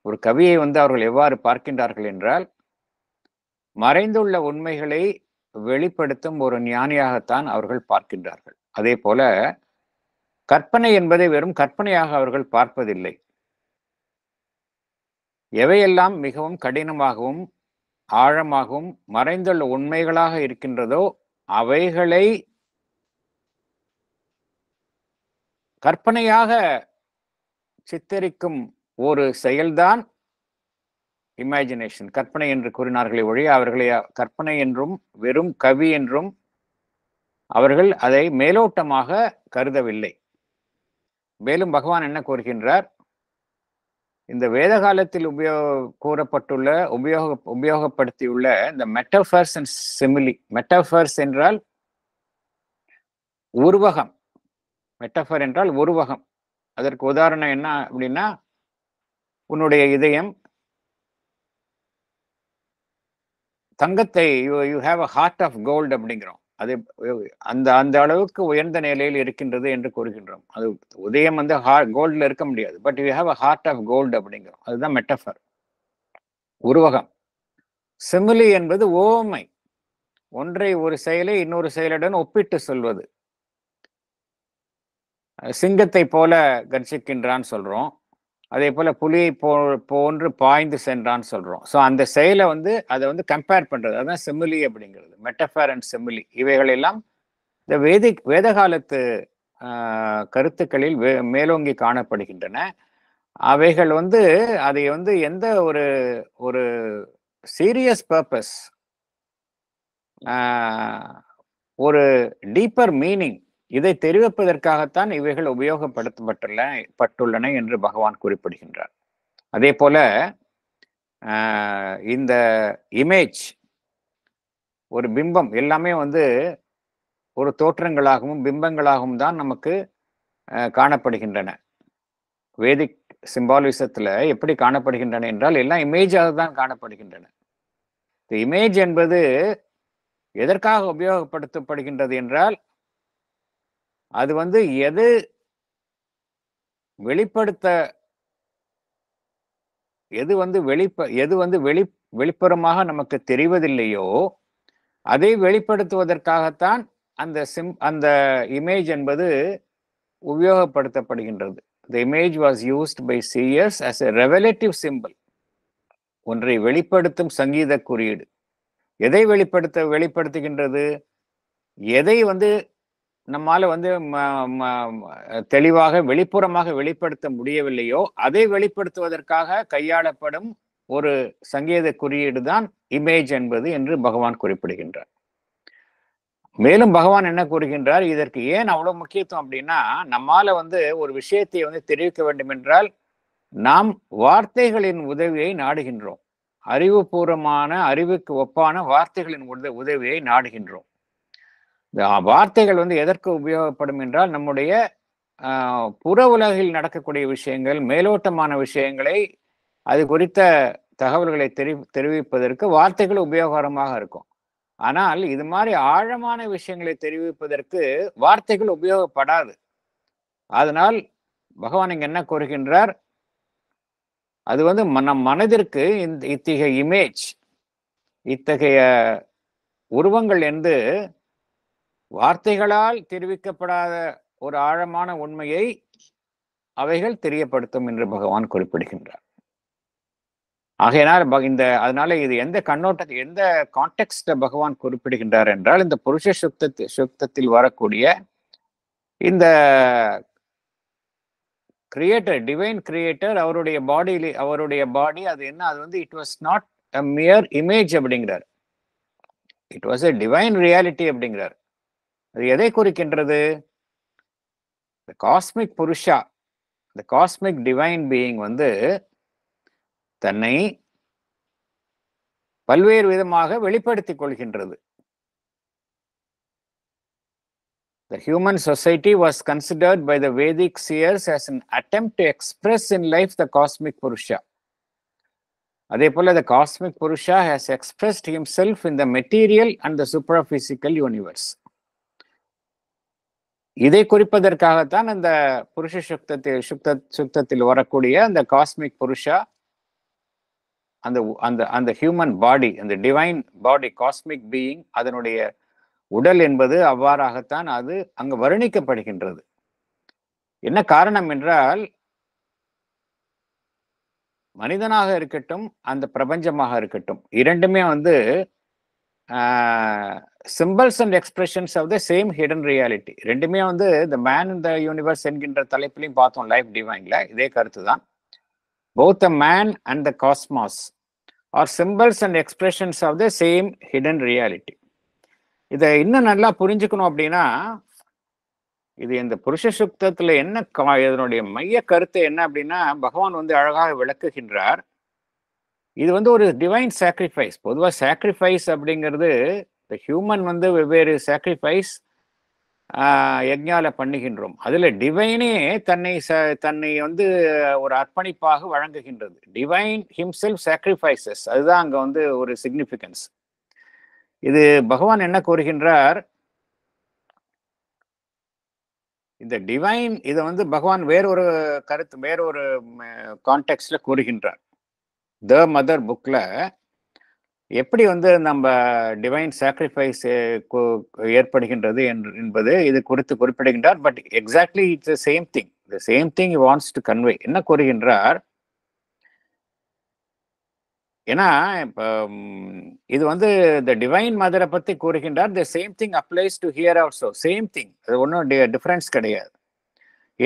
ஒரு கவியை வந்து அவர்கள் எவ்வாறு பார்க்கின்றார்கள் என்றால், மறைந்துள்ள உண்மைகளை வெளிப்படுத்தும் ஒரு ஞானியாகத்தான் அவர்கள் பார்க்கின்றார்கள். அதே போல கற்பனை என்பதை வெறும் கற்பனையாக அவர்கள் பார்ப்பதில்லை. எவையெல்லாம் மிகவும் கடினமாகவும் ஆழமாகவும் மறைந்துள்ள உண்மைகளாக இருக்கின்றதோ அவைகளை கற்பனையாக சித்தரிக்கும் ஒரு செயல்தான் இமேஜினேஷன். கற்பனை என்று கூறினார்களே ஒழிய அவர்களை கற்பனை என்றும் வெறும் கவி என்றும் அவர்கள் அதை மேலோட்டமாக கருதவில்லை. மேலும் பகவான் என்ன கூறுகின்றார், இந்த வேத காலத்தில் கூறப்பட்டுள்ள உபயோகப்படுத்தியுள்ள இந்த மெட்டஃபர்ஸ் அண்ட் சிமிலி. மெட்டஃபர்ஸ் என்றால் உருவகம், மெட்டஃபர் என்றால் உருவகம். அதற்கு உதாரணம் என்ன அப்படின்னா, உன்னுடைய இதயம் தங்கத்தை, you have a heart of gold அப்படிங்கிறோம். அது அந்த அளவுக்கு உயர்ந்த நிலையில் இருக்கின்றது என்று கூறுகின்றோம். அது உதயம் வந்து கோல்டுல இருக்க முடியாது, but you have a heart of gold அப்படிங்கிறோம். அதுதான் மெட்டஃபர், உருவகம். சிமிலி என்பது ஓமை, ஒன்றை ஒரு செயலை இன்னொரு செயலுடன் ஒப்பிட்டு சொல்வது. சிங்கத்தை போல கர்ஜிக்கின்றான்னு சொல்றோம், அதே போல புலியை போன்று பாய்ந்து சென்றான்னு சொல்றோம். ஸோ அந்த செயலை வந்து அதை வந்து கம்பேர் பண்றது, அதுதான் சிமிலி அப்படிங்கிறது. மெட்டஃபர் அண்ட் சிமிலி இவைகள் எல்லாம் இந்த வேத காலத்து கருத்துக்களில் மேலோங்கி காணப்படுகின்றன. அவைகள் வந்து அதை வந்து எந்த ஒரு ஒரு சீரியஸ் பர்பஸ், ஒரு டீப்பர் மீனிங் இதை தெரிவிப்பதற்காகத்தான் இவைகள் உபயோகப்படுத்தப்பட்டுள்ளன என்று பகவான் குறிப்பிடுகின்றார். அதே போல இந்த இமேஜ், ஒரு பிம்பம், எல்லாமே வந்து ஒரு தோற்றங்களாகவும் பிம்பங்களாகவும் தான் நமக்கு காணப்படுகின்றன. வேதிக் சிம்பாலிசத்துல எப்படி காணப்படுகின்றன என்றால் எல்லாம் இமேஜாக தான் காணப்படுகின்றன. இமேஜ் என்பது எதற்காக உபயோகப்படுத்தப்படுகின்றது என்றால், அது வந்து எது வெளிப்புறமாக நமக்கு தெரிவதில்லையோ அதை வெளிப்படுத்துவதற்காகத்தான் அந்த இமேஜ் என்பது உபயோகப்படுத்தப்படுகின்றது. The image was used by seers as a revelative symbol. ஒன்றை வெளிப்படுத்தும் சங்கீத குறியீடு. எதை வெளிப்படுத்துகின்றது? எதை வந்து நம்மால வந்து தெளிவாக வெளிப்புறமாக வெளிப்படுத்த முடியவில்லையோ அதை வெளிப்படுத்துவதற்காக கையாளப்படும் ஒரு சங்கீத குறியீடு தான் இமேஜ் என்பது என்று பகவான் குறிப்பிடுகின்றார். மேலும் பகவான் என்ன கூறுகின்றார், இதற்கு ஏன் அவ்வளவு முக்கியத்துவம் அப்படின்னா, நம்மால வந்து ஒரு விஷயத்தை வந்து தெரிவிக்க வேண்டும் என்றால் நாம் வார்த்தைகளின் உதவியை நாடுகின்றோம். அறிவுபூர்வமான, அறிவுக்கு ஒப்பான வார்த்தைகளின் உதவியை நாடுகின்றோம். வார்த்தைகள் வந்து எதற்கு உபயோகப்படும் என்றால், நம்முடைய புற உலகில் நடக்கக்கூடிய விஷயங்கள், மேலோட்டமான விஷயங்களை, அது குறித்த தகவல்களை தெரிவிப்பதற்கு வார்த்தைகள் உபயோகரமாக இருக்கும். ஆனால் இது மாதிரி ஆழமான விஷயங்களை தெரிவிப்பதற்கு வார்த்தைகள் உபயோகப்படாது. அதனால் பகவான் இங்க என்ன கூறுகின்றார், அது வந்து நம் மனதிற்கு இத்தகைய இமேஜ், இத்தகைய உருவங்கள் என்று வார்த்தைகளால் தெரிவிக்கப்படாத ஒரு ஆழமான உண்மையை அவைகள் தெரியப்படுத்தும் என்று பகவான் குறிப்பிடுகின்றார். ஆகையினால் அதனால இது எந்த கண்ணோட்டத்தில், எந்த கான்டெக்ஸ்ட பகவான் குறிப்பிடுகின்றார் என்றால், இந்த புருஷ சுத்தத்தில் வரக்கூடிய இந்த கிரியேட்டர், டிவைன் கிரியேட்டர், அவருடைய பாடி அது என்ன, அது வந்து it was not a mere image அப்படிங்கிறார், it was a divine reality அப்படிங்கிறார். அது எதை குறிக்கின்றது? காஸ்மிக் புருஷா, இந்த காஸ்மிக் டிவைன் பீயிங் வந்து தன்னை பல்வேறு விதமாக வெளிப்படுத்திக் கொள்கின்றது. The human society was considered by the Vedic seers as an attempt to express in life the cosmic Purusha. அதே போல the cosmic Purusha has expressed himself in the material and the supraphysical universe. இதை குறிப்பதற்காகத்தான் அந்த புருஷ சுத்தத்தில் வரக்கூடிய அந்த cosmic புருஷா, அந்த human body, அந்த divine பாடி, cosmic being, அதனுடைய உடல் என்பது அவ்வாறாகத்தான் அது அங்கு வர்ணிக்கப்படுகின்றது. என்ன காரணம் என்றால், மனிதனாக இருக்கட்டும், அந்த பிரபஞ்சமாக இருக்கட்டும், இரண்டுமே வந்து symbols and expressions of the same hidden reality. ரெண்டுமே வந்து the man in the universe என்கின்ற தலைப்பிலையும் பார்த்தோம் லைஃப் டிவைன்ல, இதே கருத்து தான். both the man and the cosmos are symbols and expressions of the same hidden reality. இதை இன்னும் நல்லா புரிஞ்சுக்கணும் அப்படின்னா, இது இந்த புருஷ சுத்தத்துல என்ன இதனுடைய மைய கருத்து என்ன அப்படின்னா, பகவான் வந்து அழகாக விளக்குகின்றார். இது வந்து ஒரு டிவைன் சாக்ரிஃபைஸ். பொதுவாக சாக்ரிஃபைஸ் அப்படிங்கிறது, இந்த ஹியூமன் வந்து வெவ்வேறு சாக்ரிஃபைஸ் யஜ்ஞால பண்ணுகின்றோம். அதுல டிவைனே தன்னை வந்து ஒரு அர்ப்பணிப்பாக வழங்குகின்றது. டிவைன் ஹிம்செல்ஃப் சாக்ரிஃபைசஸ், அதுதான் அங்க வந்து ஒரு சிக்னிஃபிகன்ஸ். இது பகவான் என்ன கூறுகின்றார், இந்த டிவைன் இதை வந்து பகவான் வேறொரு கருத்து, வேறொரு கான்டெக்ட்ல கூறுகின்றார். த மதர் புக்ல எப்படி வந்து நம்ம டிவைன் சாக்ரிஃபைஸ் ஏற்படுகின்றது என்பது இது குறித்து குறிப்பிடுகின்றார். But exactly it's the same thing. The same thing he wants to convey. என்ன கூறுகின்றார்? ஏன்னா இப்போ இது வந்து த டிவைன் மதரை பத்தி கூறுகின்றார். த same thing applies to here also. Same thing. அது ஒன்றும் டிஃபரன்ஸ் கிடையாது.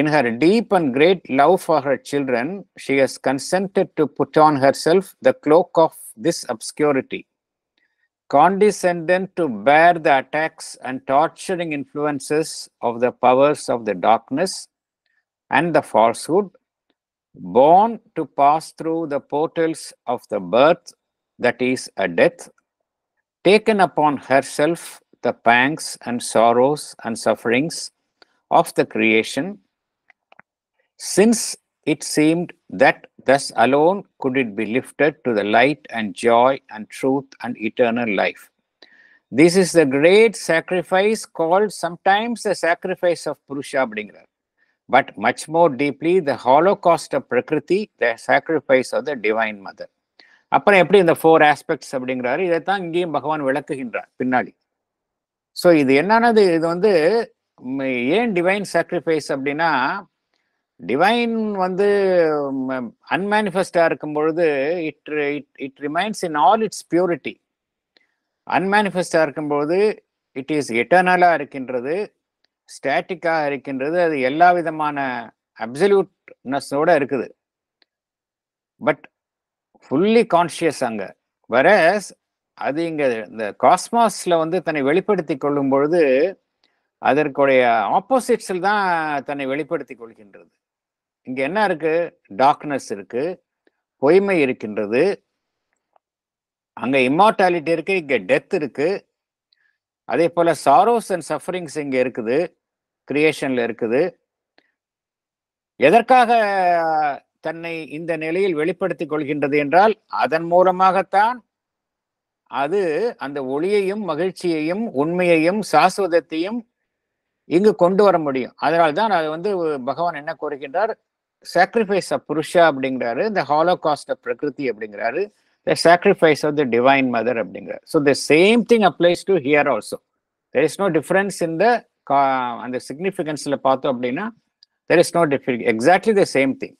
In her deep and great love for her children, she has consented to put on herself the cloak of this obscurity, condescendent to bear the attacks and torturing influences of the powers of the darkness and the falsehood, born to pass through the portals of the birth, that is, a death, taken upon herself the pangs and sorrows and sufferings of the creation, since it seemed that thus alone could it be lifted to the light and joy and truth and eternal life. This is the great sacrifice called sometimes the sacrifice of Purusha அப்படிங்கிறார். But much more deeply the holocaust of Prakriti, the sacrifice of the divine mother. அப்புறம் எப்படி இந்த 4 aspects அப்படிங்கிறாரு. இதைத்தான் இங்கேயும் பகவான் விளக்குகின்றார் பின்னாடி. So இது என்னன்னது, இது வந்து ஏன் டிவைன் சாக்ரிஃபைஸ் அப்படின்னா, டிவைன் வந்து அன்மேனிஃபெஸ்டா இருக்கும் பொழுது it remains in all its purity. அன்மேனிஃபெஸ்டா இருக்கும்போது இட் இஸ் எட்டர்னலா இருக்கின்றது, ஸ்டாட்டிக்கா இருக்கின்றது, அது எல்லா விதமான அப்சல்யூட்னஸோட இருக்குது. பட் ஃபுல்லி கான்சியஸ் அங்க. வேறஸ் அது இங்க இந்த காஸ்மாஸ்ல வந்து தன்னை வெளிப்படுத்தி கொள்ளும் பொழுது அதற்குடைய ஆப்போசிட்ஸில் தான் தன்னை வெளிப்படுத்தி கொள்கின்றது. இங்க என்ன இருக்கு? டார்க்னஸ் இருக்கு, பொய்மை இருக்கின்றது, அங்க இம்மார்டாலிட்டி இருக்கு, இங்க டெத் இருக்கு. அதே போல சாரோஸ் அண்ட் சஃபரிங்ஸ் இங்க இருக்குது, கிரியேஷன்ல இருக்குது. எதற்காக தன்னை இந்த நிலையில் வெளிப்படுத்திக் கொள்கின்றது என்றால், அதன் மூலமாகத்தான் அது அந்த ஒளியையும் மகிழ்ச்சியையும் உண்மையையும் சாஸ்வதத்தையும் இங்கு கொண்டு வர முடியும். அதனால்தான் அது வந்து பகவான் என்ன கூறுகின்றார்? சாக்ரிஃபைஸ் ஆஃப் புருஷா அப்படிங்கிறாரு, இந்த ஹாலோகாஸ்ட் ஆஃப் பிரகிருதி அப்படிங்கிறாரு, the sacrifice of the divine mother அப்படிங்கிறார். So the same thing applies to here also. There is no difference in the அந்த சிக்னிஃபிகன்ஸ்ல பார்த்தோம் அப்படின்னா there is no difference, exactly the same thing.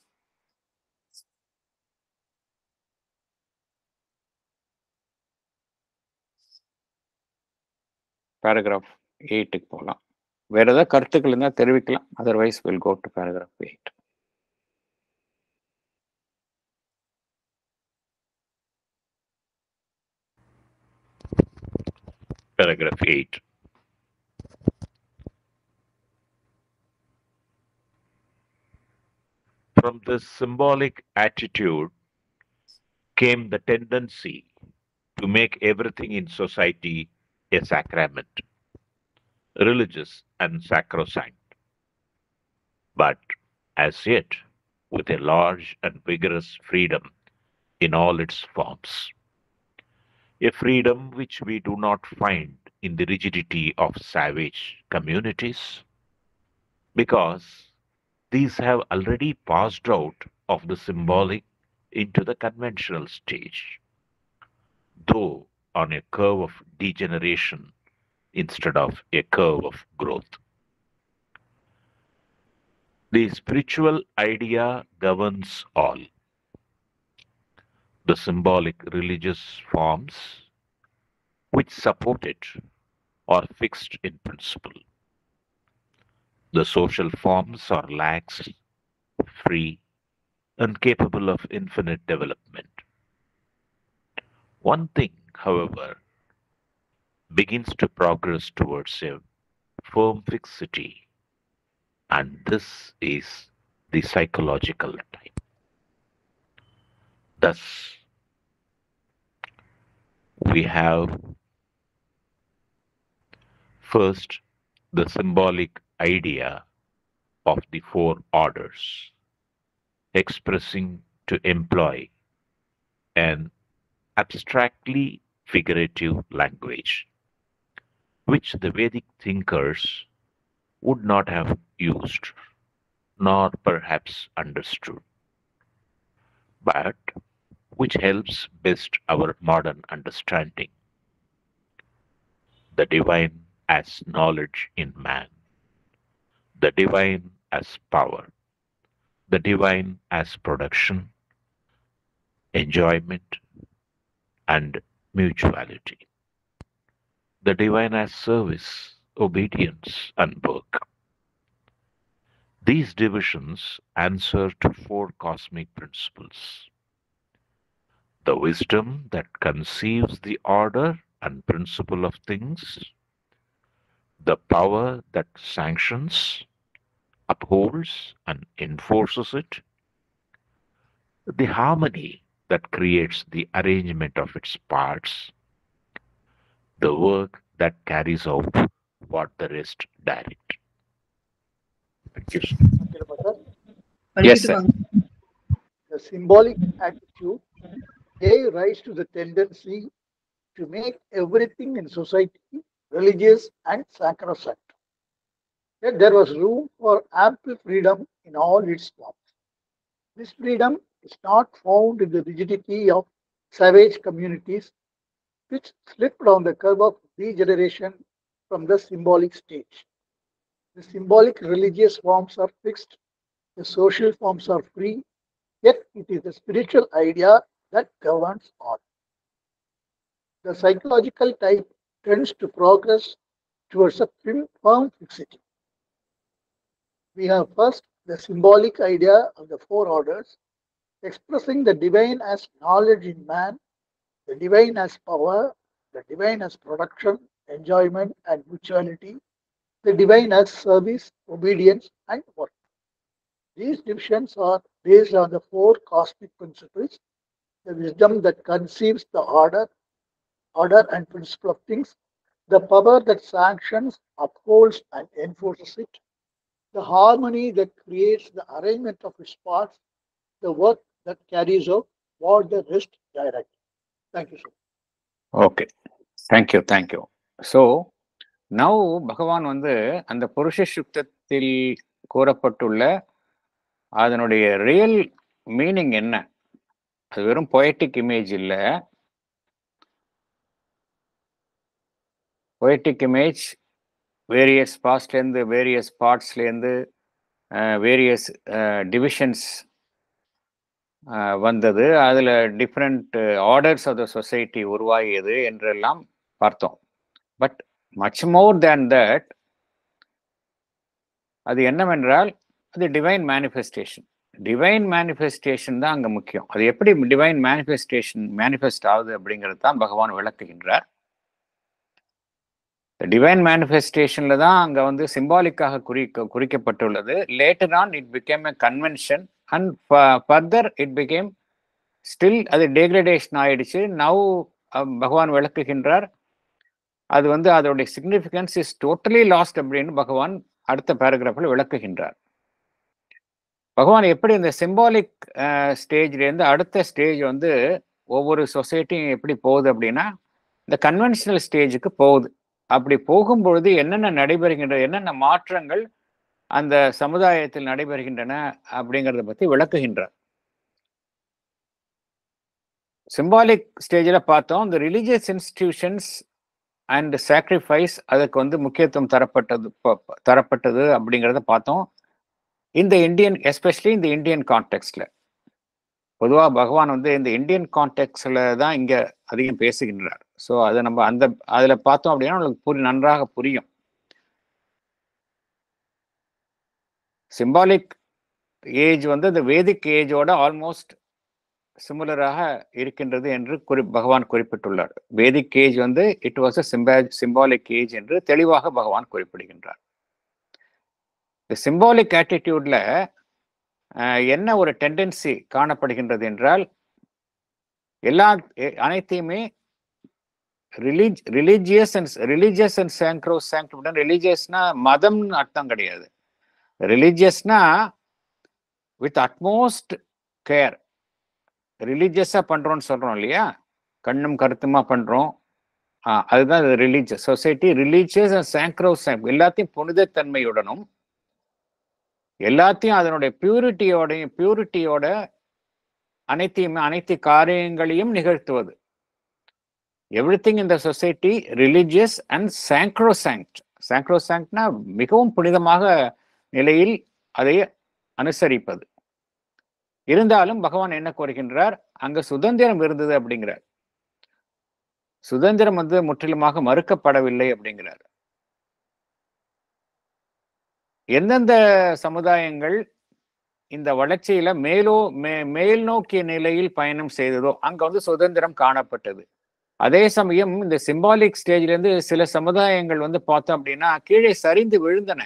Paragraph 8க்கு போகலாம். வேற ஏதாவது கருத்துக்கள் இருந்தால் தெரிவிக்கலாம். Otherwise will go to paragraph 8. Paragraph 8. From this symbolic attitude came the tendency to make everything in society a sacrament, religious and sacrosanct, but as yet with a large and vigorous freedom in all its forms. A freedom which we do not find in the rigidity of savage communities, because these have already passed out of the symbolic into the conventional stage, though on a curve of degeneration instead of a curve of growth. The spiritual idea governs all. The symbolic religious forms which support it are fixed in principle. The social forms are lax, free, and capable of infinite development. One thing, however, begins to progress towards a firm fixity, and this is the psychological type. Thus, we have first the symbolic idea of the 4 orders, expressing to employ an abstractly figurative language, which the Vedic thinkers would not have used, nor perhaps understood. But which helps best our modern understanding. The divine as knowledge in man, the divine as power, the divine as production, enjoyment, and mutuality, the divine as service, obedience, and work. These divisions answer to four cosmic principles: the wisdom that conceives the order and principle of things, the power that sanctions, upholds, and enforces it, the harmony that creates the arrangement of its parts, the work that carries out what the rest direct. Thank you. Yes, sir. The symbolic attitude gave rise to the tendency to make everything in society religious and sacrosanct. Yet there was room for ample freedom in all its forms. This freedom is not found in the rigidity of savage communities, which slipped on the curve of degeneration from the symbolic stage. The symbolic religious forms are fixed, the social forms are free, yet it is the spiritual idea that governs all. The psychological type tends to progress towards a firm fixity. We have first the symbolic idea of the four orders, expressing the divine as knowledge in man, the divine as power, the divine as production, enjoyment, and mutuality, the divine as service, obedience, and work. These divisions are based on the four cosmic principles: the wisdom that conceives the order and principle of things, the power that sanctions, upholds, and enforces it, the harmony that creates the arrangement of its parts, the work that carries out what the rest direct. Thank you, sir. Okay. Thank you. Thank you. So, now பகவான் வந்து அந்த புருஷ சுத்தத்தில் கூறப்பட்டுள்ள அதனுடைய real meaning என்ன? அது வெறும் poetic image இல்ல. பொயட்டிக் இமேஜ் வேரியஸ் பாஸ்ட்லேருந்து, வேரியஸ் பார்ட்ஸ்லேருந்து, வேரியஸ் டிவிஷன்ஸ் வந்தது. அதில் different orders of the society உருவாகியது என்றெல்லாம் பார்த்தோம். But much more than that, அது என்னவென்றால் அது டிவைன் மேனிஃபெஸ்டேஷன். டிவைன் மேனிஃபெஸ்டேஷன் தான் அங்கே முக்கியம். அது எப்படி டிவைன் மேனிஃபெஸ்ட் ஆகுது அப்படிங்கிறது தான் பகவான் விளக்குகின்றார். டிவைன் மேனிஃபெஸ்டேஷன்ல தான் அங்கே வந்து சிம்பாலிக்காக குறிக்கப்பட்டுள்ளது. Later on it became a convention and further it became still அது டேக்ரடேஷன் ஆயிடுச்சு. நவ் பகவான் விளக்குகின்றார் அது வந்து அதோடைய சிக்னிஃபிகன்ஸ் இஸ் டோட்டலி லாஸ்ட் அப்படின்னு பகவான் அடுத்த பேராகிராஃபில் விளக்குகின்றார். பகவான் எப்படி இந்த சிம்பாலிக் ஸ்டேஜ்லேருந்து அடுத்த ஸ்டேஜ் வந்து ஒவ்வொரு சொசைட்டியும் எப்படி போகுது அப்படின்னா இந்த கன்வென்ஷனல் ஸ்டேஜுக்கு போகுது. அப்படி போகும்பொழுது என்னென்ன நடைபெறுகின்றன, என்னென்ன மாற்றங்கள் அந்த சமுதாயத்தில் நடைபெறுகின்றன அப்படிங்கிறத பற்றி விளக்குகின்றார். சிம்பாலிக் ஸ்டேஜில் பார்த்தோம், இந்த ரிலீஜியஸ் இன்ஸ்டிடியூஷன்ஸ் அண்ட் சாக்ரிஃபைஸ் அதுக்கு வந்து முக்கியத்துவம் தரப்பட்டது அப்படிங்கிறத பார்த்தோம். இந்த இந்தியன், எஸ்பெஷலி இந்த இந்தியன் கான்டெக்ட்ல, பொதுவாக பகவான் வந்து இந்த இந்தியன் கான்டெக்ட்ல தான் இங்கே அதிகம் பேசுகின்றார். ஸோ அதை நம்ம அதில் பார்த்தோம் அப்படின்னா நம்மளுக்கு நன்றாக புரியும். சிம்பாலிக் ஏஜ் வந்து இந்த வேதிக் ஏஜோட ஆல்மோஸ்ட் சிமிலராக இருக்கின்றது என்று பகவான் குறிப்பிட்டுள்ளார். வேதிக் ஏஜ் வந்து it was a symbolic age என்று தெளிவாக பகவான் குறிப்பிடுகின்றார். இந்த சிம்பாலிக் ஆட்டிடியூட்ல என்ன ஒரு டெண்டன்சி காணப்படுகின்றது என்றால், அனைத்தையுமே ரிலீஜியஸ் அண்ட் சாங்க்ரோசாங்க்ட். ரிலீஜியஸ்னா மதம்னு அர்த்தம் கிடையாது. ரிலீஜியஸ்னா வித் அட்மோஸ்ட் கேர். ரிலீஜியஸா பண்றோம்னு சொல்றோம் இல்லையா, கண்ணும் கருத்துமா பண்றோம், அதுதான் religious society. Religious and sacrosanct, எல்லாத்தையும் புனிதத்தன்மையுடனும் எல்லாத்தையும் அதனுடைய பியூரிட்டியோட அனைத்து காரியங்களையும் நிகழ்த்துவது. Everything in the society religious and sacrosanct. சாங்க்ரோசாங்க்ட்னா மிகவும் புனிதமாக நிலையில் அதை அனுசரிப்பது. இருந்தாலும் பகவான் என்ன கோருகின்றார்? அங்க சுதந்திரம் இருந்தது அப்படிங்கிறார். சுதந்திரம் முற்றிலுமாக மறுக்கப்படவில்லை அப்படிங்கிறார். எந்தெந்த சமுதாயங்கள் இந்த வளர்ச்சியில மேல் நோக்கிய நிலையில் பயணம் செய்ததோ அங்க சுதந்திரம் காணப்பட்டது. அதே சமயம் இந்த சிம்பாலிக் ஸ்டேஜ்ல இருந்து சில சமுதாயங்கள் பார்த்தோம் அப்படின்னா கீழே சரிந்து விழுந்தன,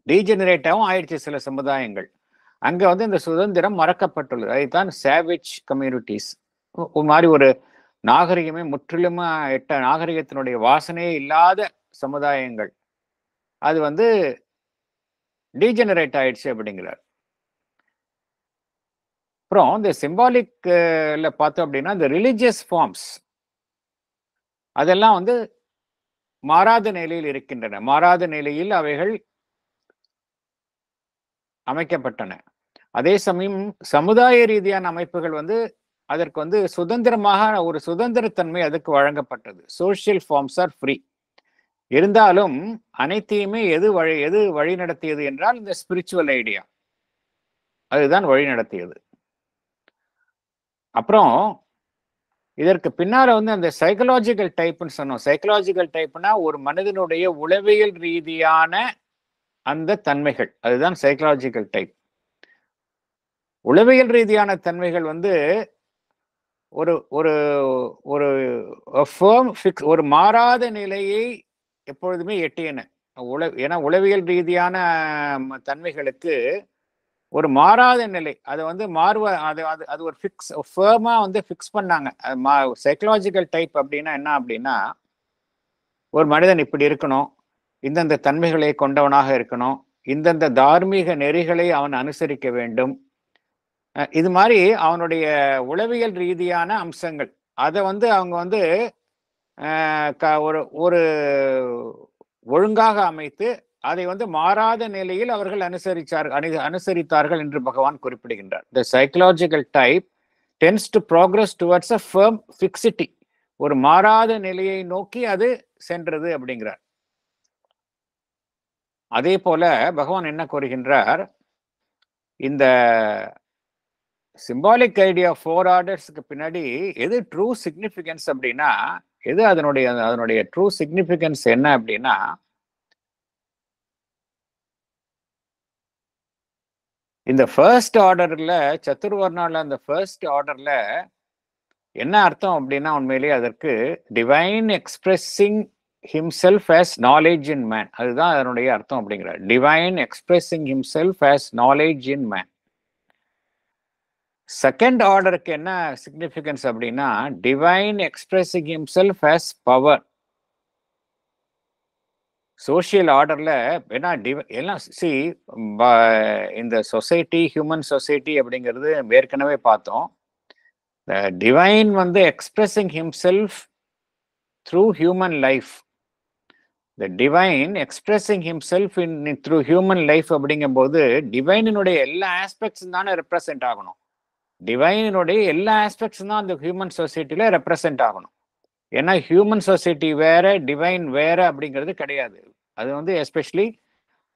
டீஜெனரேட்டாவும் ஆயிடுச்சு சில சமுதாயங்கள். அங்க இந்த சுதந்திரம் மறக்கப்பட்டுள்ளது. அதைத்தான் சேவேஜ் கம்யூனிட்டிஸ், ஒரு மாதிரி ஒரு நாகரிகமே முற்றிலுமா நாகரிகத்தினுடைய வாசனையே இல்லாத சமுதாயங்கள், அது டீஜெனரேட் ஆயிடுச்சு அப்படிங்கிறார். அப்புறம் இந்த சிம்பாலிக்ல பார்த்தோம் அப்படின்னா இந்த ரிலிஜியஸ் ஃபார்ம்ஸ் அதெல்லாம் மாறாத நிலையில் இருக்கின்றன. மாறாத நிலையில் அவைகள் அமைக்கப்பட்டன. அதே சமயம் சமுதாய ரீதியான அமைப்புகள் அதற்கு சுதந்திரமாக ஒரு சுதந்திரத்தன்மை அதுக்கு வழங்கப்பட்டது. Social forms are free. இருந்தாலும் அனைத்தையுமே எது வழி நடத்தியது என்றால் இந்த ஸ்பிரிச்சுவல் ஐடியா அதுதான் வழி நடத்தியது. அப்புறம் இதற்கு பின்னால அந்த சைக்கலாஜிக்கல் டைப்னு சொன்னோம். சைக்கலாஜிக்கல் டைப்னா ஒரு மனிதனுடைய உளவியல் ரீதியான அந்த தன்மைகள், அதுதான் சைக்கலாஜிக்கல் டைப். உளவியல் ரீதியான தன்மைகள் ஒரு ஒரு ஒரு ஒரு மாறாத நிலையை எப்பொழுதுமே எட்டியன. ஏன்னா உளவியல் ரீதியான தன்மைகளுக்கு ஒரு மாறாத நிலை, அது அது ஒரு ஃபேர்மா ஃபிக்ஸ் பண்ணாங்க. சைக்கலாஜிக்கல் டைப் அப்படின்னா என்ன அப்படின்னா, ஒரு மனிதன் இப்படி இருக்கணும், இந்தந்த தன்மைகளை கொண்டவனாக இருக்கணும், இந்தந்த தார்மீக நெறிகளை அவன் அனுசரிக்க வேண்டும், இது மாதிரி அவனுடைய உளவியல் ரீதியான அம்சங்கள் அதை அவங்க ஒரு ஒழுங்காக அமைத்து அதை மாறாத நிலையில் அவர்கள் அனுசரித்தார்கள் என்று பகவான் குறிப்பிடுகின்றார். The psychological type tends to progress towards a firm fixity. ஒரு மாறாத நிலையை நோக்கி அது சென்றது அப்படிங்கிறார். அதே போல பகவான் என்ன கூறுகின்றார், இந்த சிம்பாலிக் ஐடியா 4 ஆர்டர்ஸ்க்கு பின்னாடி எது ட்ரூ சிக்னிஃபிகன்ஸ் அப்படின்னா, எது அதனுடைய ட்ரூ சிக்னிஃபிகன்ஸ் என்ன அப்படின்னா, இந்த ஃபர்ஸ்ட் ஆர்டர்ல சத்துர்வர்ணால அந்த ஃபர்ஸ்ட் ஆர்டர்ல என்ன அர்த்தம் அப்படின்னா, உண்மையிலேயே அதற்கு divine expressing himself as knowledge in man, அதுதான் அதனுடைய அர்த்தம் அப்படிங்கிறார். Divine expressing himself as knowledge in man. Second ஆர்டருக்கு என்ன சிக்னிஃபிகன்ஸ் அப்படின்னா, divine expressing himself as power. Social ஆர்டர்ல ஏன்னா எல்லாம் இந்த சொசைட்டி, ஹியூமன் சொசைட்டி அப்படிங்கிறது ஏற்கனவே பார்த்தோம். Divine expressing himself through human life. த divine expressing himself through human life அப்படிங்கும்போது டிவைனினுடைய எல்லா ஆஸ்பெக்ட்ஸ் தானே ரெப்ரசென்ட் ஆகணும். டிவைனினுடைய எல்லா ஆஸ்பெக்ட்ஸ் தான் அந்த ஹியூமன் சொசைட்டில ரெப்ரசென்ட் ஆகணும். ஏன்னா ஹியூமன் சொசைட்டி வேற, டிவைன் வேற அப்படிங்கிறது கிடையாது. அது especially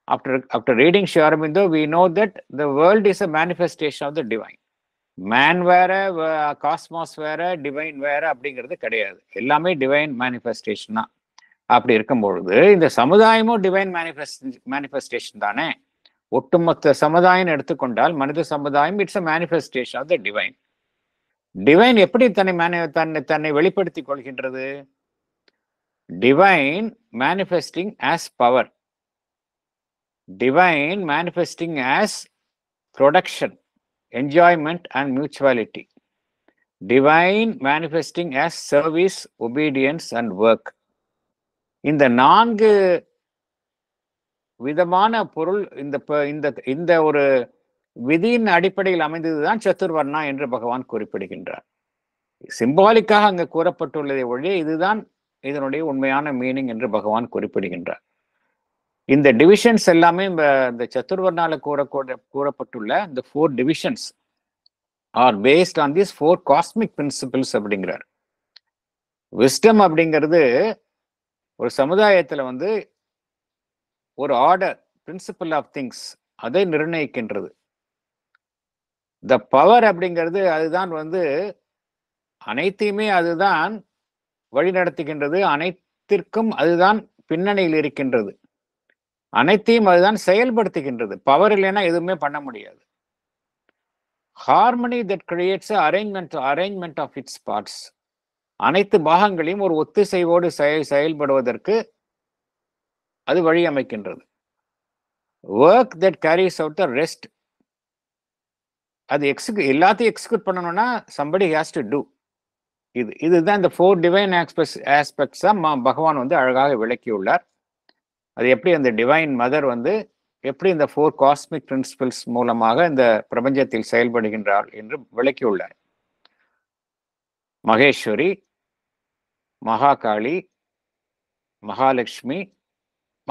after reading Sri Aurobindo we know that the world is a manifestation of the divine. Man வேற, காஸ்மாஸ் வேற, டிவைன் வேற அப்படிங்கிறது கிடையாது. எல்லாமே டிவைன் மேனிஃபெஸ்டேஷன் தான். அப்படி இருக்கும்பொழுது இந்த சமுதாயமும் டிவைன் மேனிஃபெஸ்டேஷன் தானே. ஒட்டுமொத்த சமுதாயம் எடுத்துக்கொண்டால் மனித சமுதாயம் it's a manifestation of the divine. Divine எப்படி தன்னை வெளிப்படுத்திக் கொள்கின்றது? Divine manifesting as power, divine manifesting as production, enjoyment and mutuality, divine manifesting as service, obedience and work. இந்த 4 விதமான பொருள் இந்த ஒரு விதியின் அடிப்படையில் அமைந்ததுதான் சத்துர்வர்ணா என்று பகவான் குறிப்பிடுகின்றார். சிம்பாலிக்காக அங்கு கூறப்பட்டுள்ளதை ஒழிய இதுதான் இதனுடைய உண்மையான மீனிங் என்று பகவான் குறிப்பிடுகின்றார். இந்த டிவிஷன்ஸ் எல்லாமே இந்த சத்துர்வர்ணால கூறப்பட்டுள்ள இந்த 4 divisions are based on these 4 cosmic principles அப்படிங்கிறார். விஸ்டம் அப்படிங்கிறது ஒரு சமுதாயத்துல வந்து ஒரு ஆர்டர், பிரின்சிபல் ஆஃப் திங்ஸ், அதை நிர்ணயிக்கின்றது. த பவர் அப்படிங்கிறது அதுதான் வந்து அனைத்தையுமே அதுதான் வழிநடத்துகின்றது, அனைத்திற்கும் அதுதான் பின்னணியில் இருக்கின்றது, அனைத்தையும் அதுதான் செயல்படுத்துகின்றது. பவர் இல்லைன்னா எதுவுமே பண்ண முடியாது. Harmony that creates arrangement of its parts, அனைத்து பாகங்களையும் ஒரு ஒத்திசைவோடு செயல்படுவதற்கு அது வழி அமைக்கின்றது. Work that carries out the rest, அது எல்லாத்தையும் எக்ஸிக்யூட் பண்ணணும்னா somebody has to do. இதுதான் இந்த 4 டிவைன் ஆஸ்பெக்ட்ஸ் பகவான் வந்து அழகாக விளக்கியுள்ளார். அது எப்படி அந்த டிவைன் மதர் வந்து எப்படி இந்த 4 காஸ்மிக் பிரின்சிபல்ஸ் மூலமாக இந்த பிரபஞ்சத்தில் செயல்படுகின்றார் என்று விளக்கியுள்ளார். மகேஸ்வரி, மகாகாளி, மகாலட்சுமி,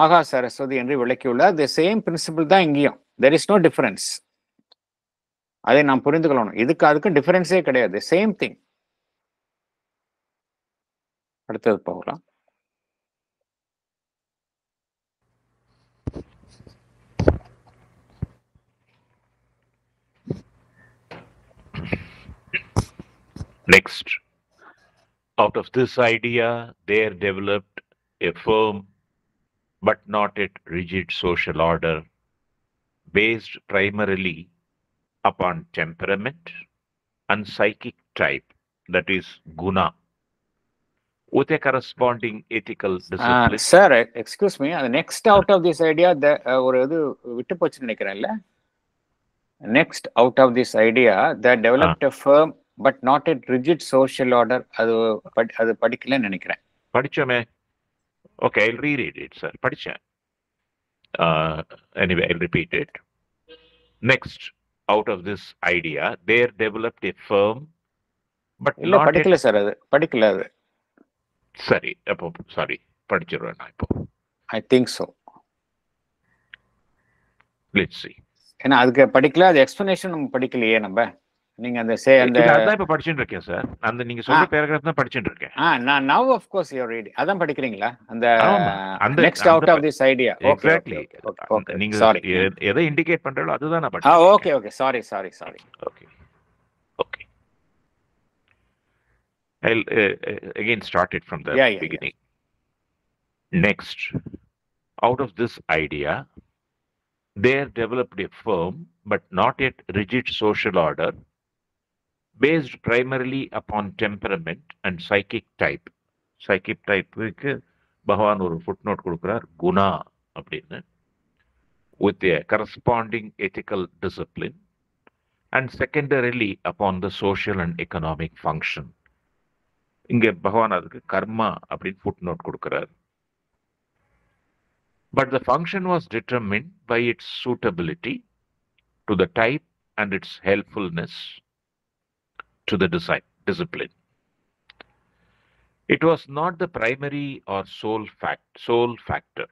மகா சரஸ்வதி என்று விளக்கியுள்ளார். தி சேம் பிரின்சிபிள் தான் இங்கேயும். There is no difference. அதை நாம் புரிந்து கொள்ளணும். அதுக்கும் டிஃபரன்ஸே கிடையாது, சேம் திங். அடுத்தது போகலாம். Next, out of this idea, there developed a firm but not yet rigid social order based primarily upon temperament and psychic type, that is guna, with a corresponding ethical discipline. Sir excuse me, அது next out of this idea ஒரு இது விட்டு போச்சுன்னு நினைக்கிறேன்ல. Next out of this idea that developed a firm but not a rigid social order, அது படிக்கலன்னு நினைக்கிறேன். படிச்சோமே. Okay, I'll reread it, sir. படிச்சேன். Anyway, I'll repeat it. Next, out of this idea, there developed a firm but இல்ல not படிக்கல sir, அது படிக்கல. அது சரி, அப்போ சாரி, படிச்சிருவேன் நான் இப்போ. I think so. Let's see. ஏன்னா அதுக்கு படிக்கல, அது எக்ஸ்பிளனேஷன் நம்ம படிக்கலையே நம்ம. நீங்க அந்த அதான் இப்ப படிச்சுட்டு இருக்கேன் சார். அந்த நீங்க சொல்ற பேராகிராஃப் தான் படிச்சுட்டு இருக்கேன். நான் now of course you are reading. அதான் படிக்கிறீங்களா? அந்த next out of this idea. Exactly. Okay. நீங்க sorry. எதை இண்டிகேட் பண்றீங்களோ அதுதான் நான் படிச்சேன். Okay. Sorry. Okay. I'll again start it from the beginning. Next, out of this idea, there developed a firm but not yet rigid social order based primarily upon temperament and psychic type. Psychic type-க்கு பகவான் ஒரு footnote கொடுக்கிறார், குணா அப்படின்னு, with a corresponding ethical discipline, and secondarily upon the social and economic function. இங்க பகவான் அதுக்கு கர்மா அப்படின்னு footnote கொடுக்கிறார். But the function was determined by its suitability to the type and its helpfulness to the discipline. It was not the primary or sole factor.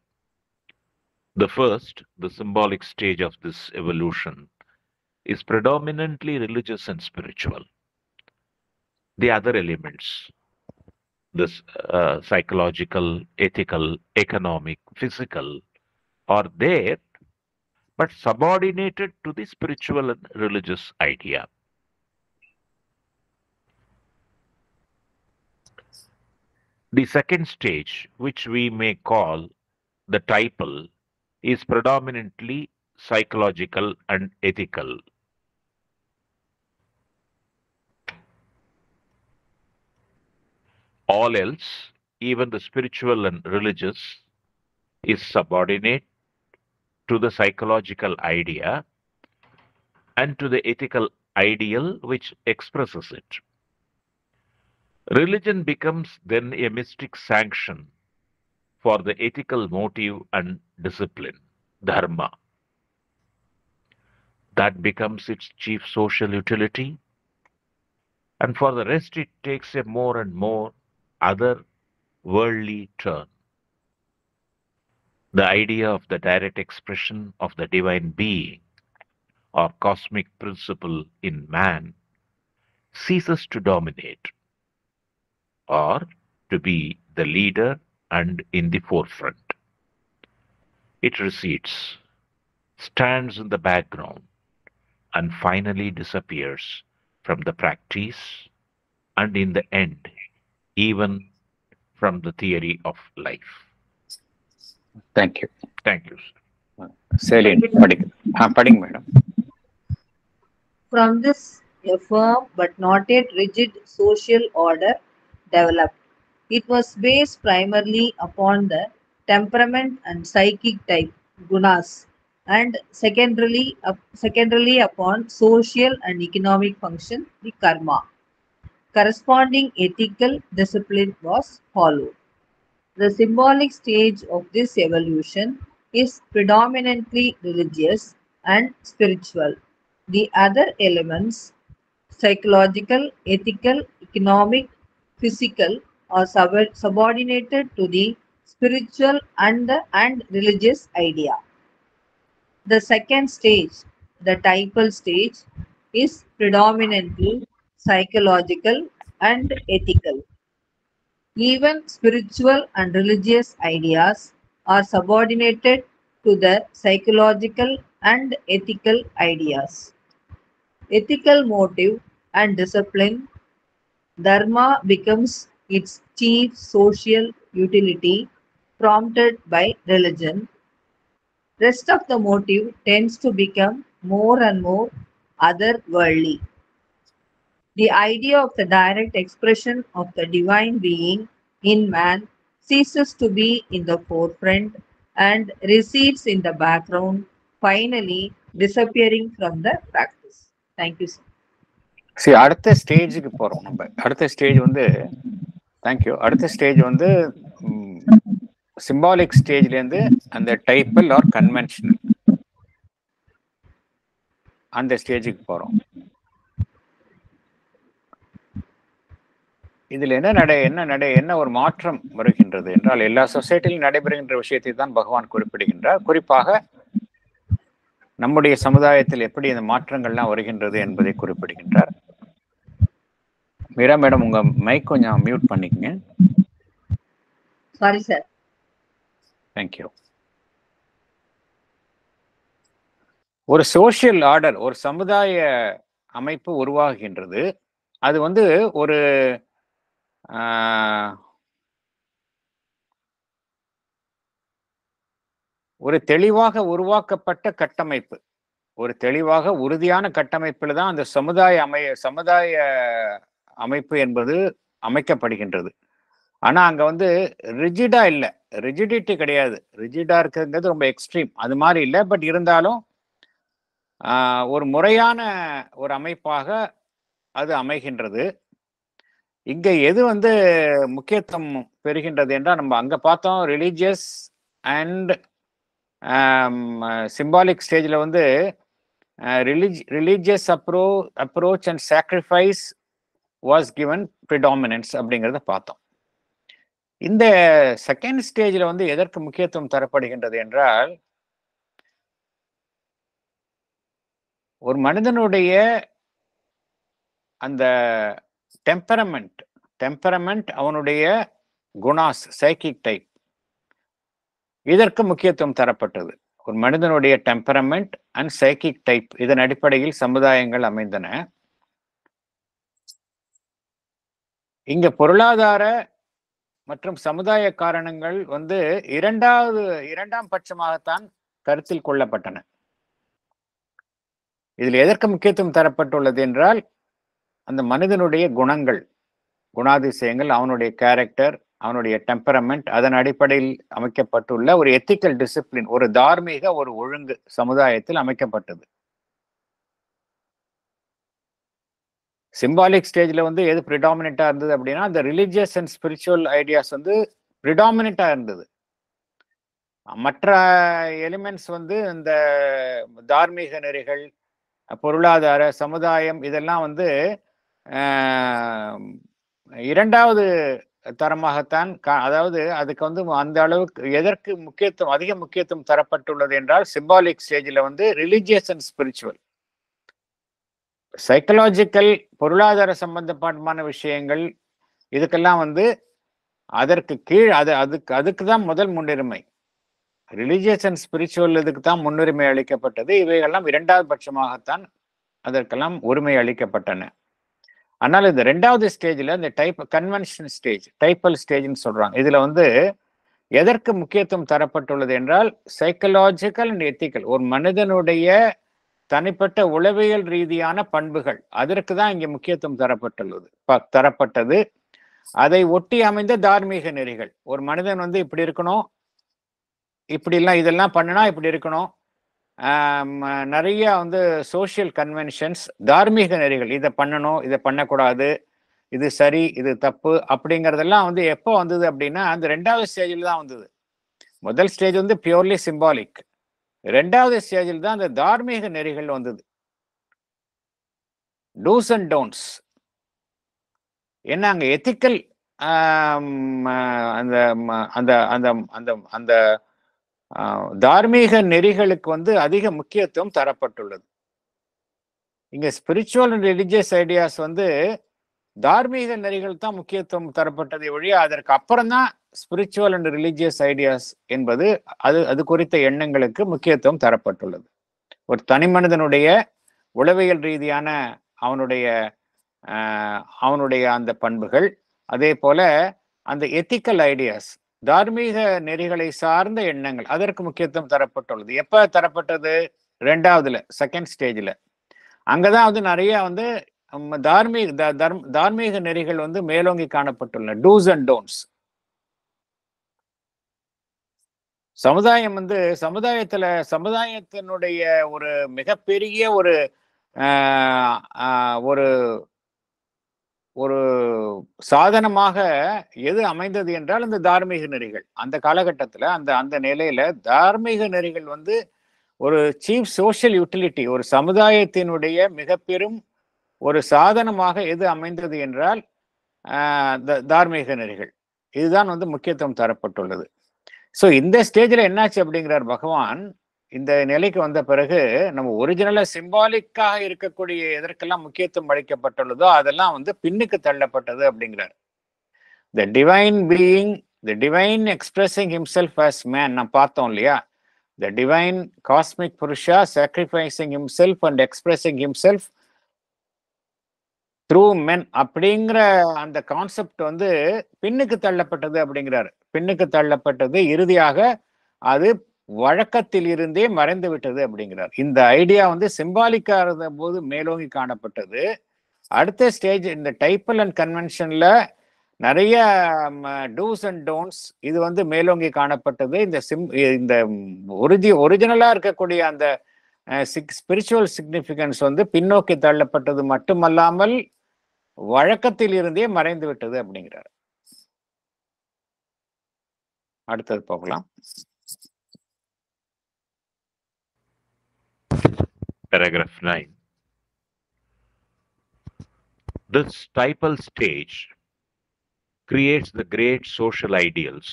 The first, the symbolic stage of this evolution, is predominantly religious and spiritual. The other elements, this psychological, ethical, economic, physical, are there, but subordinated to the spiritual and religious idea. The second stage, which we may call the typal, is predominantly psychological and ethical. All else, even the spiritual and religious, is subordinate to the psychological idea and to the ethical ideal which expresses it. Religion becomes then a mystic sanction for the ethical motive and discipline, dharma. That becomes its chief social utility, and for the rest it takes a more and more other worldly turn. The idea of the direct expression of the divine being or cosmic principle in man ceases to dominate or to be the leader and in the forefront. It recedes, stands in the background, and finally disappears from the practice and in the end, even from the theory of life. Thank you. Thank you, sir. Celine, படிங்க madam. From this, a firm but not yet rigid social order developed. It was based primarily upon the temperament and psychic type, gunas, and secondarily upon social and economic function, the karma. Corresponding ethical discipline was followed. The symbolic stage of this evolution is predominantly religious and spiritual. The other elements, psychological, ethical, economic, physical, are subordinated to the spiritual and religious idea. The second stage, the typal stage, is predominantly psychological and ethical. Even spiritual and religious ideas are subordinated to the psychological and ethical ideas. Ethical motive and discipline, dharma becomes its chief social utility prompted by religion. Rest of the motive tends to become more and more otherworldly. The idea of the direct expression of the divine being in man ceases to be in the forefront and recedes in the background, finally disappearing from the practice. Thank you, sir. சரி, அடுத்த ஸ்டேஜுக்கு போறோம். நம்ம அடுத்த stage வந்து thank you. அடுத்த stage வந்து symbolic ஸ்டேஜ்லேருந்து அந்த டைப்பல் ஆர் கன்வென்ஷனல் அந்த ஸ்டேஜுக்கு போறோம். இதில் என்ன ஒரு மாற்றம் வருகின்றது என்றால், எல்லா சொசைட்டிலும் நடைபெறுகின்ற விஷயத்தை தான் பகவான் குறிப்பிடுகின்றார். குறிப்பாக நம்முடைய சமுதாயத்தில் எப்படி இந்த மாற்றங்கள்லாம் வருகின்றது என்பதை குறிப்பிடுகின்றார். மீரா மேடம், உங்க மைக் கொஞ்சம் மியூட் பண்ணிக்கங்க. Sorry sir. தேங்க்யூ. ஒரு சோஷியல் ஆர்டர், ஒரு சமுதாய அமைப்பு உருவாகின்றது. அது வந்து ஒரு தெளிவாக உருவாக்கப்பட்ட கட்டமைப்பு, ஒரு தெளிவாக உறுதியான கட்டமைப்பில் தான் அந்த சமுதாய அமைப்பு என்பது அமைக்கப்படுகின்றது. ஆனா அங்க வந்து ரிஜிடா இல்லை, ரிஜிடிட்டி கிடையாது. ரிஜிடா இருக்கிறது ரொம்ப எக்ஸ்ட்ரீம், அது மாதிரி இல்லை. பட் இருந்தாலும் ஒரு முறையான ஒரு அமைப்பாக அது அமைகின்றது. இங்க எது வந்து முக்கியத்துவம் பெறுகின்றது என்றால், நம்ம அங்க பார்த்தோம் ரிலீஜியஸ் அண்ட் சிம்பாலிக் ஸ்டேஜில் வந்து religious approach and sacrifice was given predominance அப்படிங்கிறத பார்த்தோம். இந்த செகண்ட் ஸ்டேஜில் வந்து எதற்கு முக்கியத்துவம் தரப்படுகின்றது என்றால், ஒரு மனிதனுடைய அந்த டெம்பரமெண்ட் அவனுடைய குணாஸ், சைக்கிக் டைப், இதற்கு முக்கியத்துவம் தரப்பட்டது. ஒரு மனிதனுடைய டெம்பரமெண்ட் அண்ட் சைக்கிக் டைப், இதன் அடிப்படையில் சமுதாயங்கள் அமைந்தன. இங்க பொருளாதார மற்றும் சமுதாய காரணங்கள் வந்து இரண்டாம் பட்சமாகத்தான் கருத்தில் கொள்ளப்பட்டன. இதில் எதற்கு முக்கியத்துவம் தரப்பட்டுள்ளது என்றால், அந்த மனிதனுடைய குணங்கள், குணாதிசயங்கள், அவனுடைய கேரக்டர், அவனுடைய டெம்பரமெண்ட், அதன் அடிப்படையில் அமைக்கப்பட்டுள்ள ஒரு எத்திக்கல் டிசிப்ளின், ஒரு தார்மீக ஒரு ஒழுங்கு சமுதாயத்தில் அமைக்கப்பட்டது. சிம்பாலிக் ஸ்டேஜ்ல வந்து எது ப்ரிடாமினண்டா இருந்தது அப்படின்னா, அந்த ரிலிஜியஸ் அண்ட் ஸ்பிரிச்சுவல் ஐடியாஸ் வந்து ப்ரிடாமினண்டா இருந்தது. மற்ற எலிமெண்ட்ஸ் வந்து இந்த தார்மீக நெறிகள், பொருளாதார, சமுதாயம், இதெல்லாம் வந்து இரண்டாவது தரமாகத்தான். அதாவது அதுக்கு வந்து அந்த அளவுக்கு எதற்கு அதிக முக்கியத்துவம் தரப்பட்டுள்ளது என்றால், சிம்பாலிக் ஸ்டேஜில் வந்து ரிலிஜியஸ் அண்ட் ஸ்பிரிச்சுவல், சைக்கலாஜிக்கல் பொருளாதார சம்பந்தப்பட்டமான விஷயங்கள் இதுக்கெல்லாம் வந்து அதற்கு கீழ் அதுக்கு தான் முதல் முன்னுரிமை. ரிலிஜியஸ் அண்ட் ஸ்பிரிச்சுவல் இதுக்கு தான் முன்னுரிமை அளிக்கப்பட்டது. இவைகள்லாம் இரண்டாவது பட்சமாகத்தான் அதற்கெல்லாம் உரிமை அளிக்கப்பட்டன. ஆனால் இந்த ரெண்டாவது ஸ்டேஜ்ல இந்த கன்வென்ஷன் ஸ்டேஜ், டைப்பல் ஸ்டேஜ்னு சொல்றாங்க. இதுல வந்து எதற்கு முக்கியத்துவம் தரப்பட்டுள்ளது என்றால் சைக்கலாஜிக்கல் அண்ட் எத்திக்கல், ஒரு மனிதனுடைய தனிப்பட்ட உளவியல் ரீதியான பண்புகள், அதற்கு தான் இங்கே முக்கியத்துவம் தரப்பட்டது. அதை ஒட்டி அமைந்த தார்மீக நெறிகள். ஒரு மனிதன் வந்து இப்படி இருக்கணும், இப்படிலாம் இதெல்லாம் பண்ணினா இப்படி இருக்கணும். நிறைய வந்து சோசியல் கன்வென்ஷன்ஸ், தார்மீக நெறிகள், இதை பண்ணணும், இதை பண்ணக்கூடாது, இது சரி, இது தப்பு அப்படிங்கிறதெல்லாம் வந்து எப்போ வந்தது அப்படின்னா அந்த ரெண்டாவது ஸ்டேஜில் தான் வந்தது. முதல் ஸ்டேஜ் வந்து பியூர்லி சிம்பாலிக். ரெண்டாவது ஸ்டேஜில் தான் அந்த தார்மீக நெறிகள் வந்தது. டூஸ் அண்ட் டோன்ட்ஸ் என்ன, அங்க எத்திக்கல் அந்த அந்த அந்த அந்த அந்த தார்மீக நெறிகளுக்கு வந்து அதிக முக்கியத்துவம் தரப்பட்டுள்ளது. இங்க ஸ்பிரிச்சுவல் அண்ட் ரிலிஜியஸ் ஐடியாஸ் வந்து தார்மீக நெறிகள் தான் முக்கியத்துவம் தரப்பட்டதை ஒழிய அதற்கு அப்புறம் தான் ஸ்பிரிச்சுவல் அண்ட் ரிலிஜியஸ் ஐடியாஸ் என்பது அது குறித்த எண்ணங்களுக்கு முக்கியத்துவம் தரப்பட்டுள்ளது. ஒரு தனி மனிதனுடைய உளவியல் ரீதியான அவனுடைய அந்த பண்புகள், அதே போல அந்த எத்திக்கல் ஐடியாஸ், தார்மீக நெறிகளை சார்ந்த எண்ணங்கள், அதற்கு முக்கியத்துவம் தரப்பட்டுள்ளது. எப்ப தரப்பட்டது? ரெண்டாவதுல, செகண்ட் ஸ்டேஜ்ல. அங்கதான் வந்து நிறைய வந்து தார்மீக நெறிகள் வந்து மேலோங்கி காணப்பட்டுள்ளன. Dos and don'ts. சமுதாயம் வந்து சமுதாயத்தினுடைய ஒரு மிகப்பெரிய ஒரு ஒரு சாதனமாக எது அமைந்தது என்றால் இந்த தார்மீக நெறிகள். அந்த காலகட்டத்தில் அந்த நிலையில தார்மீக நெறிகள் வந்து ஒரு சீஃப் சோஷியல் யூட்டிலிட்டி, ஒரு சமுதாயத்தினுடைய மிக பெரும் ஒரு சாதனமாக எது அமைந்தது என்றால் தார்மீக நெறிகள். இதுதான் வந்து முக்கியத்துவம் தரப்பட்டுள்ளது. ஸோ இந்த ஸ்டேஜில் என்னாச்சு அப்படிங்கிறார் பகவான். இந்த நிலைக்கு வந்த பிறகு நம்ம ஒரிஜினலா சிம்பாலிக்காக இருக்கக்கூடிய எதற்கெல்லாம் முக்கியத்துவம் அளிக்கப்பட்டுள்ளதோ அதெல்லாம் வந்து பின்னுக்கு தள்ளப்பட்டது அப்படிங்கிறார். The divine being, the divine expressing himself as man, நம்ம பார்த்தோம் இல்லையா? The divine cosmic Purusha sacrificing himself and expressing himself through men அப்படிங்கிற அந்த கான்செப்ட் வந்து பின்னுக்கு தள்ளப்பட்டது அப்படிங்கிறாரு. பின்னுக்கு தள்ளப்பட்டது, இறுதியாக அது வழக்கத்தில் இருந்தே மறைந்து விட்டது அப்படிங்கிறார். இந்த ஐடியா வந்து சிம்பாலிக்கா இருந்த போது மேலோங்கி காணப்பட்டது. அடுத்த ஸ்டேஜ் இந்த டைப்பல் அண்ட் கன்வென்ஷன்ல நிறைய டூஸ் அண்ட் டோன்ட்ஸ் இது வந்து மேலோங்கி காணப்பட்டது. இந்த ஒரிஜினலா இருக்கக்கூடிய அந்த ஸ்பிரிச்சுவல் சிக்னிஃபிகன்ஸ் வந்து பின்னோக்கி தள்ளப்பட்டது மட்டுமல்லாமல் வழக்கத்தில் இருந்தே மறைந்து விட்டது அப்படிங்கிறார். அடுத்தது பார்க்கலாம். Paragraph 9. This typal stage creates the great social ideals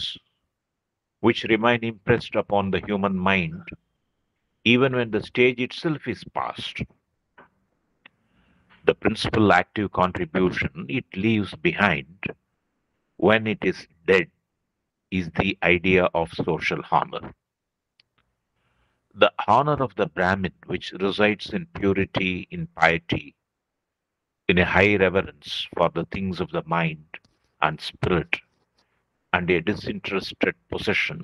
which remain impressed upon the human mind even when the stage itself is past. The principal active contribution it leaves behind when it is dead is the idea of social honor. The honor of the Brahmin, which resides in purity, in piety, in a high reverence for the things of the mind and spirit, and a disinterested possession,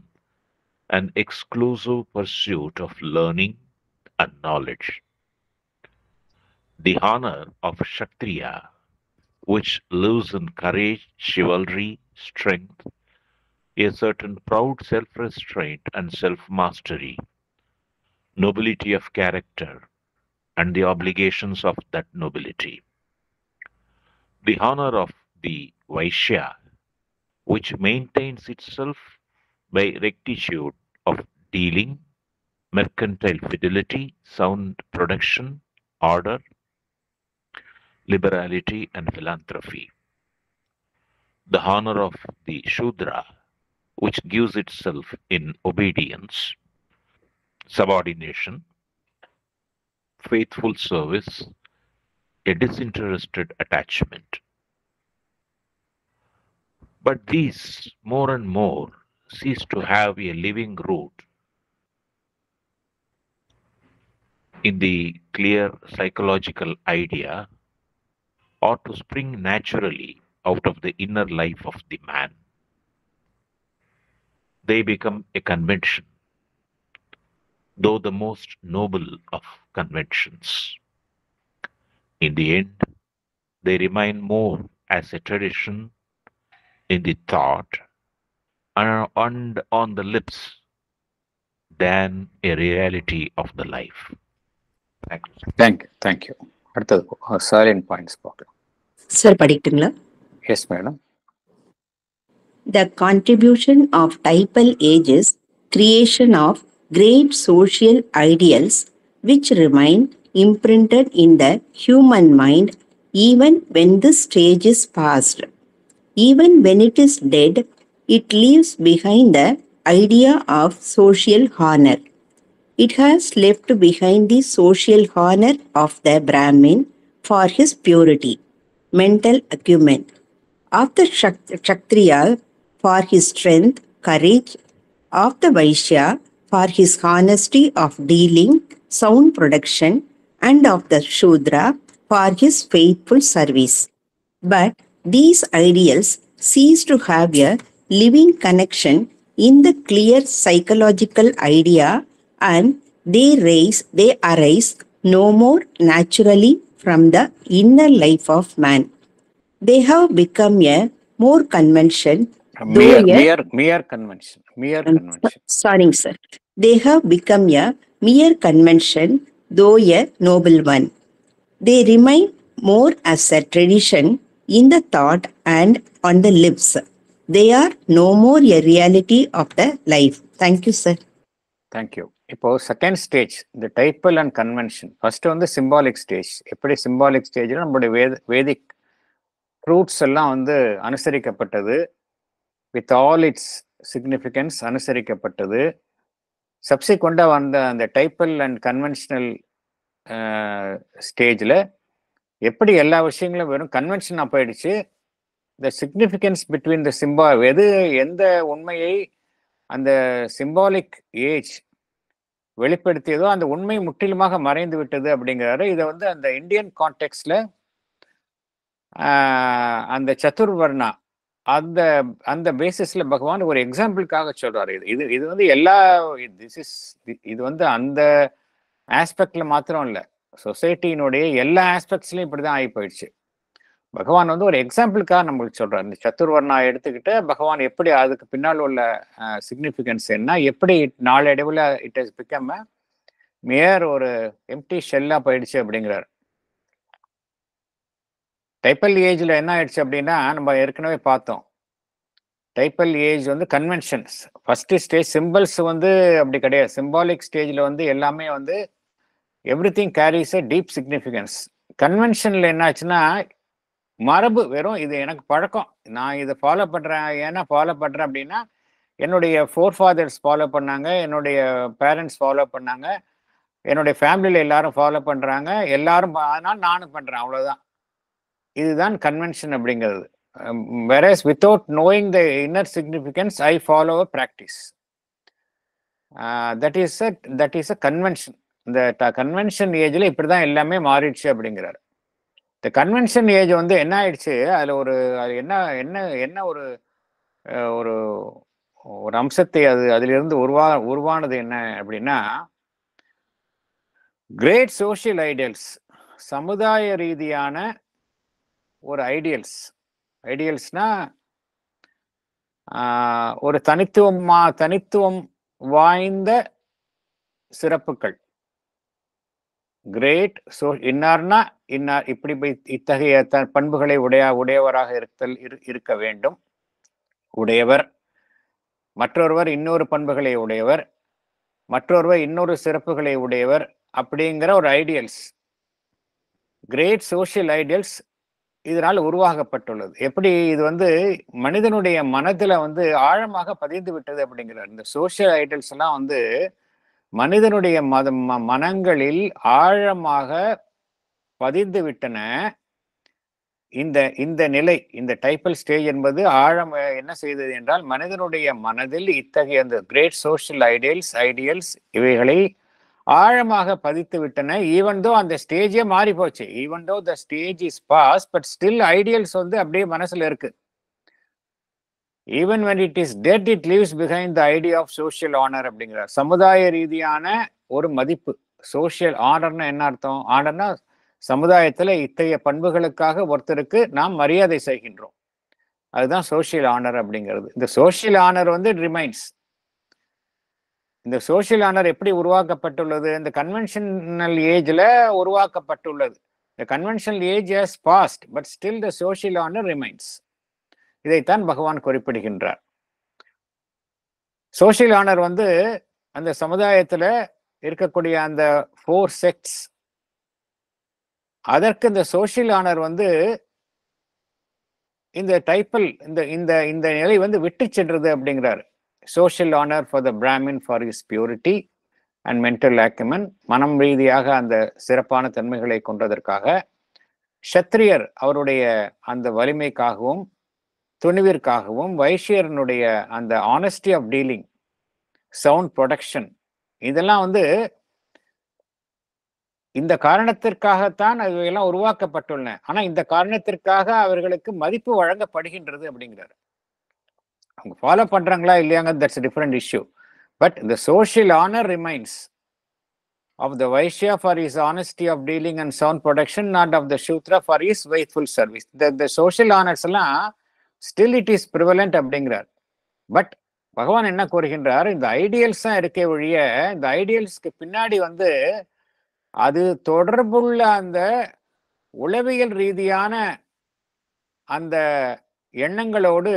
an exclusive pursuit of learning and knowledge. The honor of Kshatriya, which lives in courage, chivalry, strength, a certain proud self-restraint and self-mastery, nobility of character, and the obligations of that nobility. The honor of the Vaishya, which maintains itself by rectitude of dealing, mercantile fidelity, sound production, order, liberality, and philanthropy. The honor of the Shudra, which gives itself in obedience, subordination, faithful service, a disinterested attachment. But these more and more cease to have a living root in the clear psychological idea or to spring naturally out of the inner life of the man. They become a convention, though the most noble of conventions. In the end, they remain more as a tradition in the thought and on the lips than a reality of the life. Thank you. Thank you. அடுத்தது salient points பார்க்கலாம். Sir படிக்கட்டுங்களா? Yes madam. The contribution of typal age is creation of great social ideals which remain imprinted in the human mind even when the stage is past. Even when it is dead, it leaves behind the idea of social honor. It has left behind the social honor of the Brahmin for his purity, mental acumen, of the Kshatriya for his strength, courage, of the Vaishya for his honesty of dealing, sound production, and of the Shudra for his faithful service. But these ideals cease to have a living connection in the clear psychological idea, and they arise no more naturally from the inner life of man. They have become a mere convention. Mere convention. Sorry, sir. They have become a mere convention, though a noble one. They remain more as a tradition in the thought and on the lips. They are no more a reality of the life. Thank you, sir. Thank you. இப்போ second stage இந்த டைப்பல் and convention. First வந்து symbolic stage. எப்படி symbolic ஸ்டேஜில் நம்மளுடைய வேதிக் truths எல்லாம் வந்து அனுசரிக்கப்பட்டது, with all it's significance அனுசரிக்கப்பட்டது. சப்சிக்வெண்டாக வந்த அந்த டைப்பல் அண்ட் கன்வென்ஷனல் ஸ்டேஜில் எப்படி எல்லா விஷயங்களும் வெறும் கன்வென்ஷனாக போயிடுச்சு. த சிக்னிஃபிகன்ஸ் பிட்வீன் த எந்த உண்மையை அந்த சிம்பாலிக் ஏஜ் வெளிப்படுத்தியதோ அந்த உண்மை முற்றிலுமாக மறைந்து விட்டது அப்படிங்கிறாரு. இதை வந்து அந்த இந்தியன் கான்டெக்ட்ல அந்த சதுர்வர்ணா அந்த அந்த பேசிஸ்ல பகவான் ஒரு எக்ஸாம்பிளுக்காக சொல்றாரு. இது வந்து இது வந்து அந்த ஆஸ்பெக்ட்ல மாத்திரம் இல்லை, சொசைட்டியினுடைய எல்லா ஆஸ்பெக்ட்ஸ்லயும் இப்படிதான் ஆகி போயிடுச்சு. பகவான் வந்து ஒரு எக்ஸாம்பிளுக்காக நம்மளுக்கு சொல்றாரு. இந்த சத்துர்வர்ணா எடுத்துக்கிட்டு பகவான் எப்படி அதுக்கு பின்னால் உள்ள சிக்னிஃபிகன்ஸ் என்ன, எப்படி நாளடைவில் இட் ஹஸ் பிகம் மேயர் ஒரு எம்டி ஷெல்லா போயிடுச்சு அப்படிங்கிறார். டைப்பல் ஏஜ்ல என்ன ஆயிடுச்சு அப்படின்னா, நம்ம ஏற்கனவே பார்த்தோம், டைப்பல் ஏஜ் வந்து கன்வென்ஷன்ஸ் ஃபர்ஸ்ட் ஸ்டேஜ். சிம்பிள்ஸ் வந்து அப்படி கிடையாது. சிம்பாலிக் ஸ்டேஜ்ல வந்து எல்லாமே வந்து every thing carries a deep significance. கன்வென்ஷன்ல என்ன ஆச்சுன்னா, மரபு வெறும் இது எனக்கு பழக்கம், நான் இதை ஃபாலோ பண்றேன். ஏன்னா ஃபாலோ பண்றேன் அப்படின்னா என்னுடைய ஃபோர் ஃபாதர்ஸ் ஃபாலோ பண்ணாங்க, என்னுடைய பேரண்ட்ஸ் ஃபாலோ பண்ணாங்க, என்னுடைய ஃபேமிலியில எல்லாரும் ஃபாலோ பண்றாங்க, எல்லாரும் அதனால நானும் பண்றேன், அவ்வளவுதான். இதுதான் கன்வென்ஷன் அப்படிங்கிறது. whereas without knowing the inner significance I follow a practice. that is a convention. இந்த கன்வென்ஷன் ஏஜ்ல இப்படிதான் எல்லாமே மாறிடுச்சு அப்படிங்கிறாரு. இந்த கன்வென்ஷன் ஏஜ் வந்து என்ன ஆயிடுச்சு, அதுல என்ன ஒரு ஒரு ஒரு அம்சத்தை அதிலிருந்து உருவானது என்ன அப்படின்னா, கிரேட் சோஷியல் ஐடியல்ஸ், சமுதாய ரீதியான ஒரு ஐடியல்ஸ்னா ஒரு தனித்துவம் வாய்ந்த சிறப்புகள். கிரேட் இன்னார்னா இன்னார் இப்படி இத்தகைய பண்புகளை உடையவராக இருக்க வேண்டும். உடையவர், மற்றொருவர் இன்னொரு பண்புகளை உடையவர், மற்றொருவர் இன்னொரு சிறப்புகளை உடையவர் அப்படிங்கிற ஒரு ஐடியல்ஸ், கிரேட் சோஷியல் ஐடியல்ஸ் இதனால் உருவாக்கப்பட்டுள்ளது. எப்படி இது வந்து மனிதனுடைய மனதுல வந்து ஆழமாக பதிந்து விட்டது அப்படிங்கிறார். இந்த சோஷியல் ஐடியல்ஸ் எல்லாம் வந்து மனிதனுடைய மனங்களில் ஆழமாக பதிந்து விட்டன. இந்த இந்த நிலை, இந்த டைப்பல் ஸ்டேஜ் என்பது ஆழம் என்ன செய்தது என்றால், மனிதனுடைய மனதில் இத்தகைய அந்த கிரேட் சோஷியல் ஐடியல்ஸ் இவைகளை ஆழமாக பதித்து விட்டன. ஈவன் தோ அந்த ஸ்டேஜே மாறி போச்சு, even though the stage is pass, but still ideals வந்து அப்படியே மனசுல இருக்கு. Even when it is dead, it leaves behind the idea of social honor அப்படிங்கிறார். சமுதாய ரீதியான ஒரு மதிப்பு. சோஷியல் ஆனர்னா என்ன அர்த்தம்? ஆனர்னா சமுதாயத்துல இத்தகைய பண்புகளுக்காக ஒருத்தருக்கு நாம் மரியாதை செய்கின்றோம், அதுதான் சோஷியல் ஆனர் அப்படிங்கிறது. இந்த சோஷியல் ஆனர் வந்து ரிமைன்ஸ். இந்த சோஷியல் ஆனர் எப்படி உருவாக்கப்பட்டுள்ளது? இந்த கன்வென்ஷனல் ஏஜ்ல உருவாக்கப்பட்டுள்ளது. The conventional age has passed, but still the social honor remains. இதைத்தான் பகவான் குறிப்பிடுகின்றார். சோஷியல் ஆனர் வந்து அந்த சமுதாயத்துல இருக்கக்கூடிய அந்த 4 செக்ட்ஸ், அதற்கு இந்த சோஷியல் ஆனர் வந்து இந்த டைப்பல் இந்த இந்த நிலை வந்து விட்டு சென்றது அப்படிங்கிறாரு. Social honour for the Brahmin for his purity and mental acumen, மனம் ரீதியாக அந்த சிறப்பான தன்மைகளை கொண்டதற்காக. க்ஷத்ரியர் அவருடைய அந்த வலிமைக்காகவும் துணிவிற்காகவும், வைஷ்யரனுடைய அந்த honesty of dealing, sound production, இதெல்லாம் வந்து இந்த காரணத்திற்காகத்தான் அவையெல்லாம் உருவாக்கப்பட்டுள்ளன. ஆனா இந்த காரணத்திற்காக அவர்களுக்கு மதிப்பு வழங்கப்படுகின்றது அப்படிங்கிறாரு. அவங்க ஃபாலோ பண்றாங்களா இல்லையாங்க, that's different issue. But the social honour remains of the Vaishya for his honesty of dealing and sound production, not of the Shudra for his faithful service. The social honors எல்லாம் still it is prevalent அப்படிங்கிறார். But பகவான் என்ன கூறுகின்றார், இந்த ideals தான் இருக்க ஒழிய இந்த ஐடியல்ஸ்க்கு பின்னாடி வந்து அது தொடர்புள்ள அந்த உளவியல் ரீதியான அந்த எண்ணங்களோடு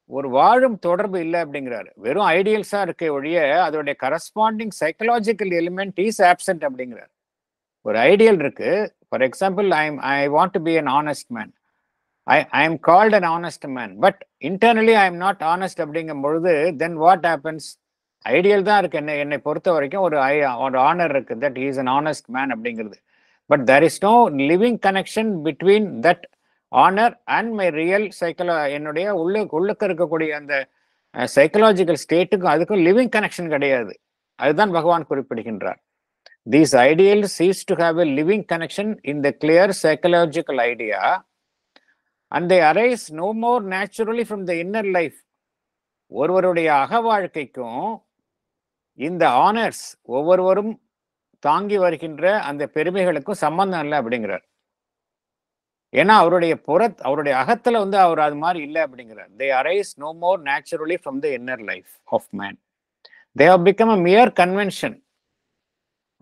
ஒரு வாழும் தொடர்பு இல்லை அப்படிங்கிறாரு. வெறும் ஐடியல்ஸா இருக்க ஒழிய அதோடைய corresponding psychological element is absent அப்படிங்கிறார். ஒரு ஐடியல் இருக்கு, for example I want to be an honest man, I am called an honest man, but internally I am not honest அப்படிங்கும் பொழுது then what happens? ஐடியல் தான் இருக்கு, என்னை பொறுத்த வரைக்கும் ஒரு ஆனர் இருக்கு, that he is an honest man அப்படிங்கிறது. but there is no living connection between that honor and my real என்னுடைய உள்ளுக்கு இருக்கக்கூடிய அந்த சைக்கலாஜிக்கல் ஸ்டேட்டுக்கும் அதுக்கும் லிவிங் கனெக்ஷன் கிடையாது. அதுதான் பகவான் குறிப்பிடுகின்றார். These ideals cease to have a living connection in the clear psychological idea and they arise no more naturally from the inner life. ஒருவருடைய அக வாழ்க்கைக்கும் இந்த ஆனர்ஸ் ஒவ்வொருவரும் தாங்கி வருகின்ற அந்த பெருமைகளுக்கும் சம்பந்தம் இல்லை அப்படிங்கிறார். ஏன்னா அவருடைய அகத்துல வந்து அவர் அது மாதிரி இல்லை அப்படிங்கிறார். They arise no more naturally from the inner life of man. They have become a mere convention.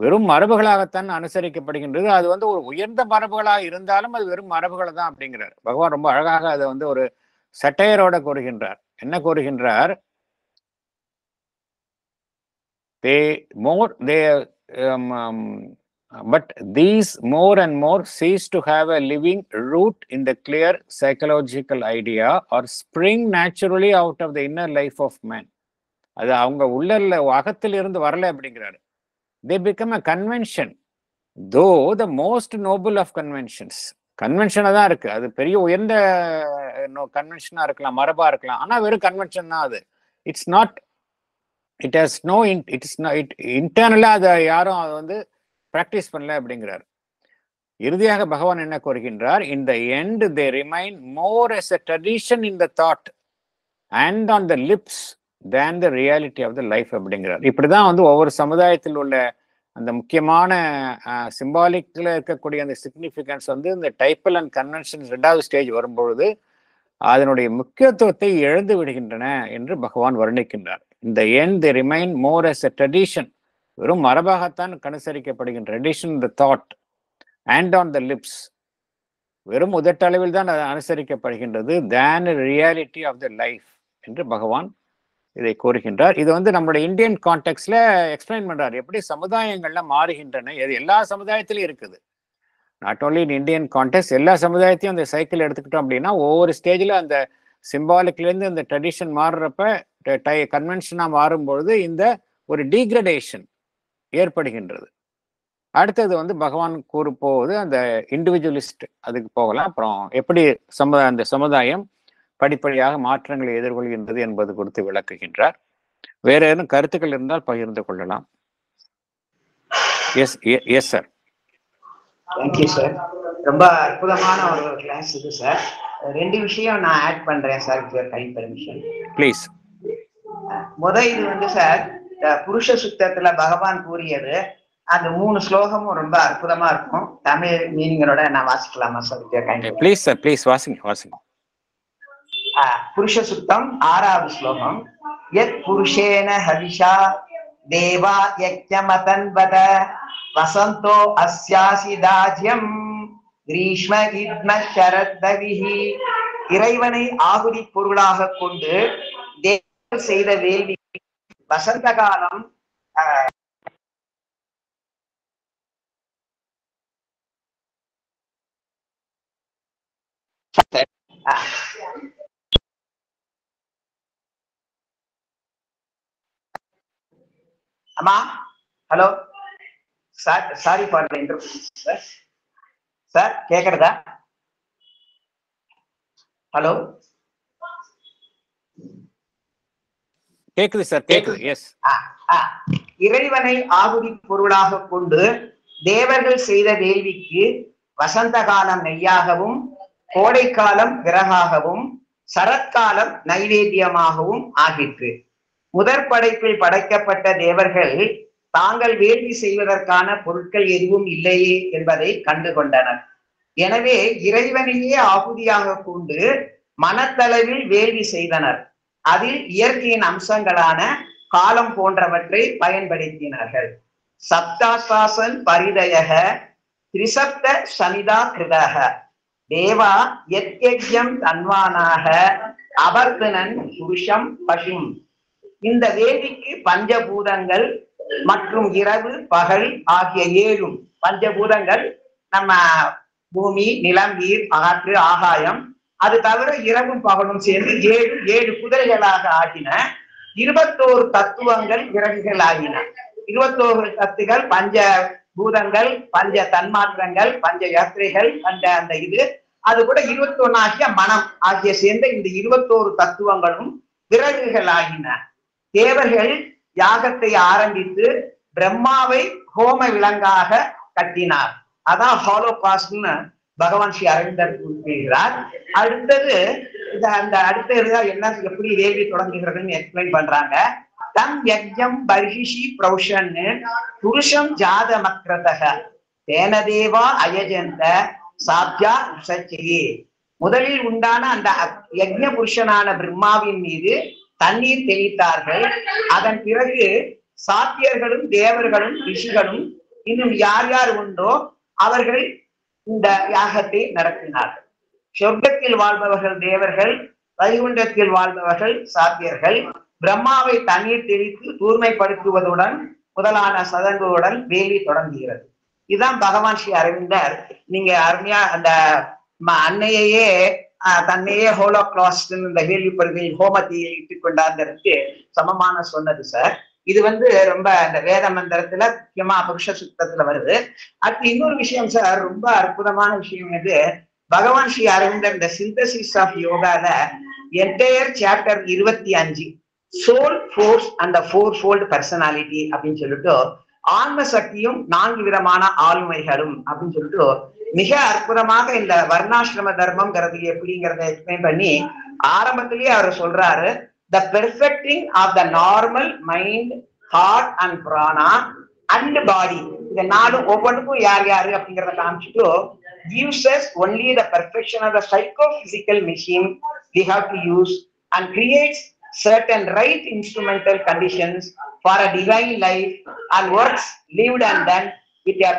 வெறும் மரபுகளாகத்தான் அனுசரிக்கப்படுகின்றது. அது வந்து ஒரு உயர்ந்த மரபுகளாக இருந்தாலும் அது வெறும் மரபுகளை தான் அப்படிங்கிறார். பகவான் ரொம்ப அழகாக அதை வந்து ஒரு சட்டையரோட கூறுகின்றார். என்ன கூறுகின்றார்? But these more and more cease to have a living root in the clear psychological idea or spring naturally out of the inner life of man. அது அவங்க உள்ள அகத்தில் இருந்து வரல அப்படிங்கிறாரு. They become a convention, though the most noble of conventions. கன்வென்ஷனா தான் இருக்கு, அது பெரிய உயர்ந்த கன்வென்ஷனா இருக்கலாம், மரபா இருக்கலாம், ஆனா வெறும் கன்வென்ஷன் தான் அது. It's not, it has no, இன்டர்னலா அதை யாரும் அதை வந்து பிராக்டிஸ் பண்ணல அப்படிங்கிறார். இறுதியாக பகவான் என்ன கூறுகின்றார்? In the end they remain more as a tradition in the thought and on the lips than the reality of the life அப்படிங்கிறார். இப்படிதான் வந்து ஒவ்வொரு சமுதாயத்தில் உள்ள அந்த முக்கியமான சிம்பாலிக்ல இருக்கக்கூடிய அந்த சிக்னிஃபிகன்ஸ் வந்து இந்த டைப்பல் அண்ட் கன்வென்ஷன்ஸ் 2வது ஸ்டேஜ் வரும்பொழுது அதனுடைய முக்கியத்துவத்தை இழந்து விடுகின்றன என்று பகவான் வர்ணிக்கின்றார். இந்த end they remain more as a tradition, வெறும் மரபாகத்தான் அனுசரிக்கப்படுகின்ற ட்ரெடிஷன் இந்த thought and on the lips, வெறும் உதட்டளவில் தான் அது அனுசரிக்கப்படுகின்றது, தேன் ரியாலிட்டி ஆஃப் த லைஃப் என்று பகவான் இதை கூறுகின்றார். இது வந்து நம்மளுடைய இந்தியன் கான்டெக்ட்ல எக்ஸ்பிளைன் பண்றார், எப்படி சமுதாயங்கள்லாம் மாறுகின்றன. இது எல்லா சமுதாயத்திலும் இருக்குது, not only in Indian contact, எல்லா சமுதாயத்தையும் அந்த சைக்கிள் எடுத்துக்கிட்டோம் அப்படின்னா ஒவ்வொரு ஸ்டேஜில் அந்த சிம்பாலிக்லேருந்து அந்த ட்ரெடிஷன் மாறுறப்ப கன்வென்ஷனாக மாறும்பொழுது இந்த ஒரு டீக்ரடேஷன் ஏற்படுகின்றது. அடுத்தது வந்து பகவான் கூறப்போவது அந்த இண்டிவிஜுவலிஸ்ட் அதுக்கு போகலாம். அப்புறம் எப்படி அந்த சமுதாயம் படிப்படியாக மாற்றங்களை எதிர்கொள்கின்றது என்பது குறித்து விளக்குகின்றார். வேற ஏதும் கருத்துக்கள் இருந்தால் பகிர்ந்து கொள்ளலாம். Yes sir. Thank you sir. ரொம்ப அற்புதமான ஒரு கிளாஸ் இது சார். 2 விஷயம் நான் ஆட் பண்றேன் சார், கைண்ட் பெர்மிஷன் ப்ளீஸ். இது வந்து சார், புருஷ சுத்தத்துல பகவான் கூறியது அந்த 3 ஸ்லோகமும் ரொம்ப அற்புதமா இருக்கும். தமிழ் மீனிங்கரோட நான் வாசிக்கலாமா சார்? ப்ளீஸ் சார், ப்ளீஸ் வாசிங்க. புருஷ சுத்தம் 6வது ஸ்லோகம். யத் புருஷேன ஹவிஷா தேவா யக்ஞமதன்வத வசந்தோ அஸ்யாசி தாஜ்யம் கிரீஷ்ம இத்ம சரத்விஹி. இறைவனை ஆகுதி பொருளாக கொண்டு தேவர்கள் செய்த வேள்வி வசந்த காலம் அம்மா hello sir, sorry for the interruption sir. கேக்குறதா? ஹலோ கேக்குது சார், கேக்குது. எஸ். இறைவனை ஆகுதி பொருளாக கொண்டு தேவர்கள் செய்த வேள்விக்கு வசந்த காலம் நெய்யாகவும், கோடைக்காலம் விறகாகவும், சரத்காலம் நைவேத்தியமாகவும் ஆகிற்று. முதற் படைப்பில் படைக்கப்பட்ட தேவர்கள் தாங்கள் வேள்வி செய்வதற்கான பொருட்கள் எதுவும் இல்லையே என்பதை கண்டு கொண்டனர். எனவே இறைவனையே ஆகுதியாக கொண்டு மனத்தளவில் வேள்வி செய்தனர். அதில் இயற்கையின் அம்சங்களான காலம் போன்றவற்றை பயன்படுத்தினார்கள். சப்தாசாசன் பரிதயக திரிசப்த சமிதா கிருதக தேவா யத்யஜ்யம் தன்வானாக அபர்தனன் புருஷம் பசும். இந்த வேதிக்கு பஞ்சபூதங்கள் மற்றும் இரவு பகல் ஆகிய 7 பஞ்சபூதங்கள் நம்ம பூமி, நிலம், நீர், காற்று, ஆகாயம், அது தவிர இரவும் பகலும் சேர்ந்து 7 குதிரைகளாக ஆகின. 21 தத்துவங்கள் விறகுகள் ஆகின. 21 தத்துகள் பஞ்ச பூதங்கள், பஞ்ச தன்மாத்திரங்கள், பஞ்ச யாத்திரைகள், அந்த இது அது கூட 21 ஆகிய மனம் ஆகிய சேர்ந்த இந்த 21 தத்துவங்களும் விறகுகள் ஆகின. தேவர்கள் யாகத்தை ஆரம்பித்து பிரம்மாவை ஹோம விலங்காக கட்டினார். அதான் ஹாலோகாஸ்ட்னு பகவான் ஸ்ரீ அரவிந்தர் கூறுகிறார். அடுத்தது அந்த அடுத்தது என்ன, எப்படி வேள்வி தொடங்குகிறதுன்னு எக்ஸ்பிளைன் பண்றாங்க. தம் யஜ்ஞம் பர்ஹிஷி பிரௌஷன்னு புருஷம் ஜாதமக்ரதக தேனதேவா அயஜந்த சாத்யா உசச்சே. முதலில் உண்டான அந்த யஜ்ஞ புருஷனான பிரம்மாவின் மீது தண்ணீர் தெளித்தார்கள். அதன் பிறகு சாத்தியர்களும் தேவர்களும் ரிஷிகளும் இன்னும் யார் யார் உண்டோ அவர்கள் இந்த யாகத்தை நடத்தினார்கள். சொர்க்கத்தில் வாழ்பவர்கள் தேவர்கள், வைகுண்டத்தில் வாழ்பவர்கள் சாத்தியர்கள். பிரம்மாவை தண்ணீர் தெளித்து தூய்மைப்படுத்துவதுடன் முதலான சதங்குகளுடன் வேள்வி தொடங்குகிறது. இதுதான் பகவான் ஸ்ரீ அரவிந்தர் நீங்க அருமையா அந்த அன்னையே தன்னையே ஹோலோகாஸ்ட் இந்த வேள்விப்படுகையில் ஹோமத்தையை இட்டுக் கொண்டாங்கிறதுக்கு சமமான சொன்னது சார். இது வந்து ரொம்ப அந்த வேத மந்திரத்துல முக்கியமா புருஷ சுத்தத்துல வருது. அடுத்து இன்னொரு விஷயம் சார், ரொம்ப அற்புதமான விஷயம் இது. பகவான் ஸ்ரீ அரவிந்தர் இந்த சிந்தசிஸ் ஆஃப் யோகால entire chapter 25 soul force and fourfold personality அப்படின்னு சொல்லிட்டு ஆன்ம சக்தியும் 4 விதமான ஆளுமைகளும் அப்படின்னு சொல்லிட்டு மிக அற்புதமாக இந்த வர்ணாசிரம தர்மம்ங்கிறது எப்படிங்கிறத எக்ஸ்பிளைன் பண்ணி ஆரம்பத்திலேயே அவர் சொல்றாரு, the perfecting of the normal mind, heart and prana and body. இந்த 4 ஒவ்வொன்றுக்கும் யார் யாரு அப்படிங்கிறத காமிச்சுட்டு gives us only the perfection of the psychophysical machine we have to use and creates certain right instrumental conditions for a divine life and works lived and done with a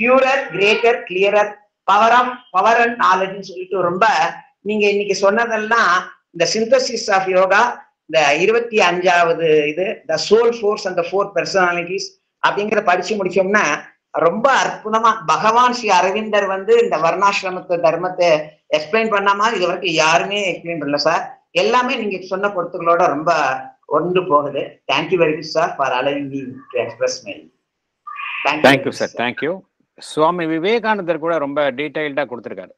purer, greater, clearer power and knowledge சொல்லிட்டு ரொம்ப நீங்க இன்னைக்கு சொன்னதெல்லாம் இந்த synthesis of yoga இந்த 25வது இது the soul force and 4 personalities அப்படிங்கிற படிச்சு முடிச்சோம்னா ரொம்ப அற்புதமா பகவான் ஸ்ரீ அரவிந்தர் வந்து இந்த வர்ணாசிரமத்து தர்மத்தை எக்ஸ்பிளைன் பண்ணாம இது வரைக்கும் யாருமே எக்ஸ்பிளைன் பண்ணல சார். எல்லாமே நீங்க சொன்ன பொறுத்துகளோட ரொம்ப ஒன்று போகுது. Thank you very much sir for allowing me to express my thank you sir, thank you. Swami விவேகானந்தர் கூட ரொம்ப டீட்டெயில்டாக கொடுத்துருக்காரு.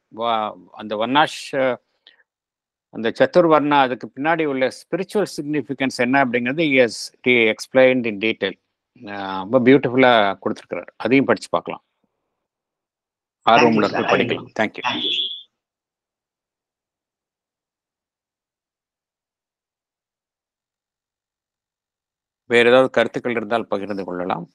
அந்த வர்ணாஷ், அந்த சத்துர்வர்ணா, அதுக்கு பின்னாடி உள்ள ஸ்பிரிச்சுவல் சிக்னிஃபிகன்ஸ் என்ன அப்படிங்கிறது எக்ஸ்பிளைன்ட் இன் டீட்டெயில். ரொம்ப பியூட்டிஃபுல்லாக கொடுத்துருக்காரு. அதையும் படித்து பார்க்கலாம், ஆர்வம் உள்ளவர்கள் படிக்கலாம். தேங்க்யூ. வேறு ஏதாவது கருத்துக்கள் இருந்தால் பகிர்ந்து கொள்ளலாம்.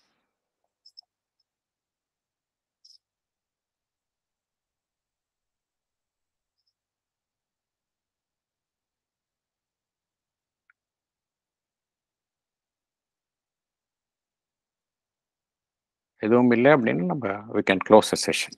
எதுவும் இல்லை அப்படின்னு நம்ம we can close the session.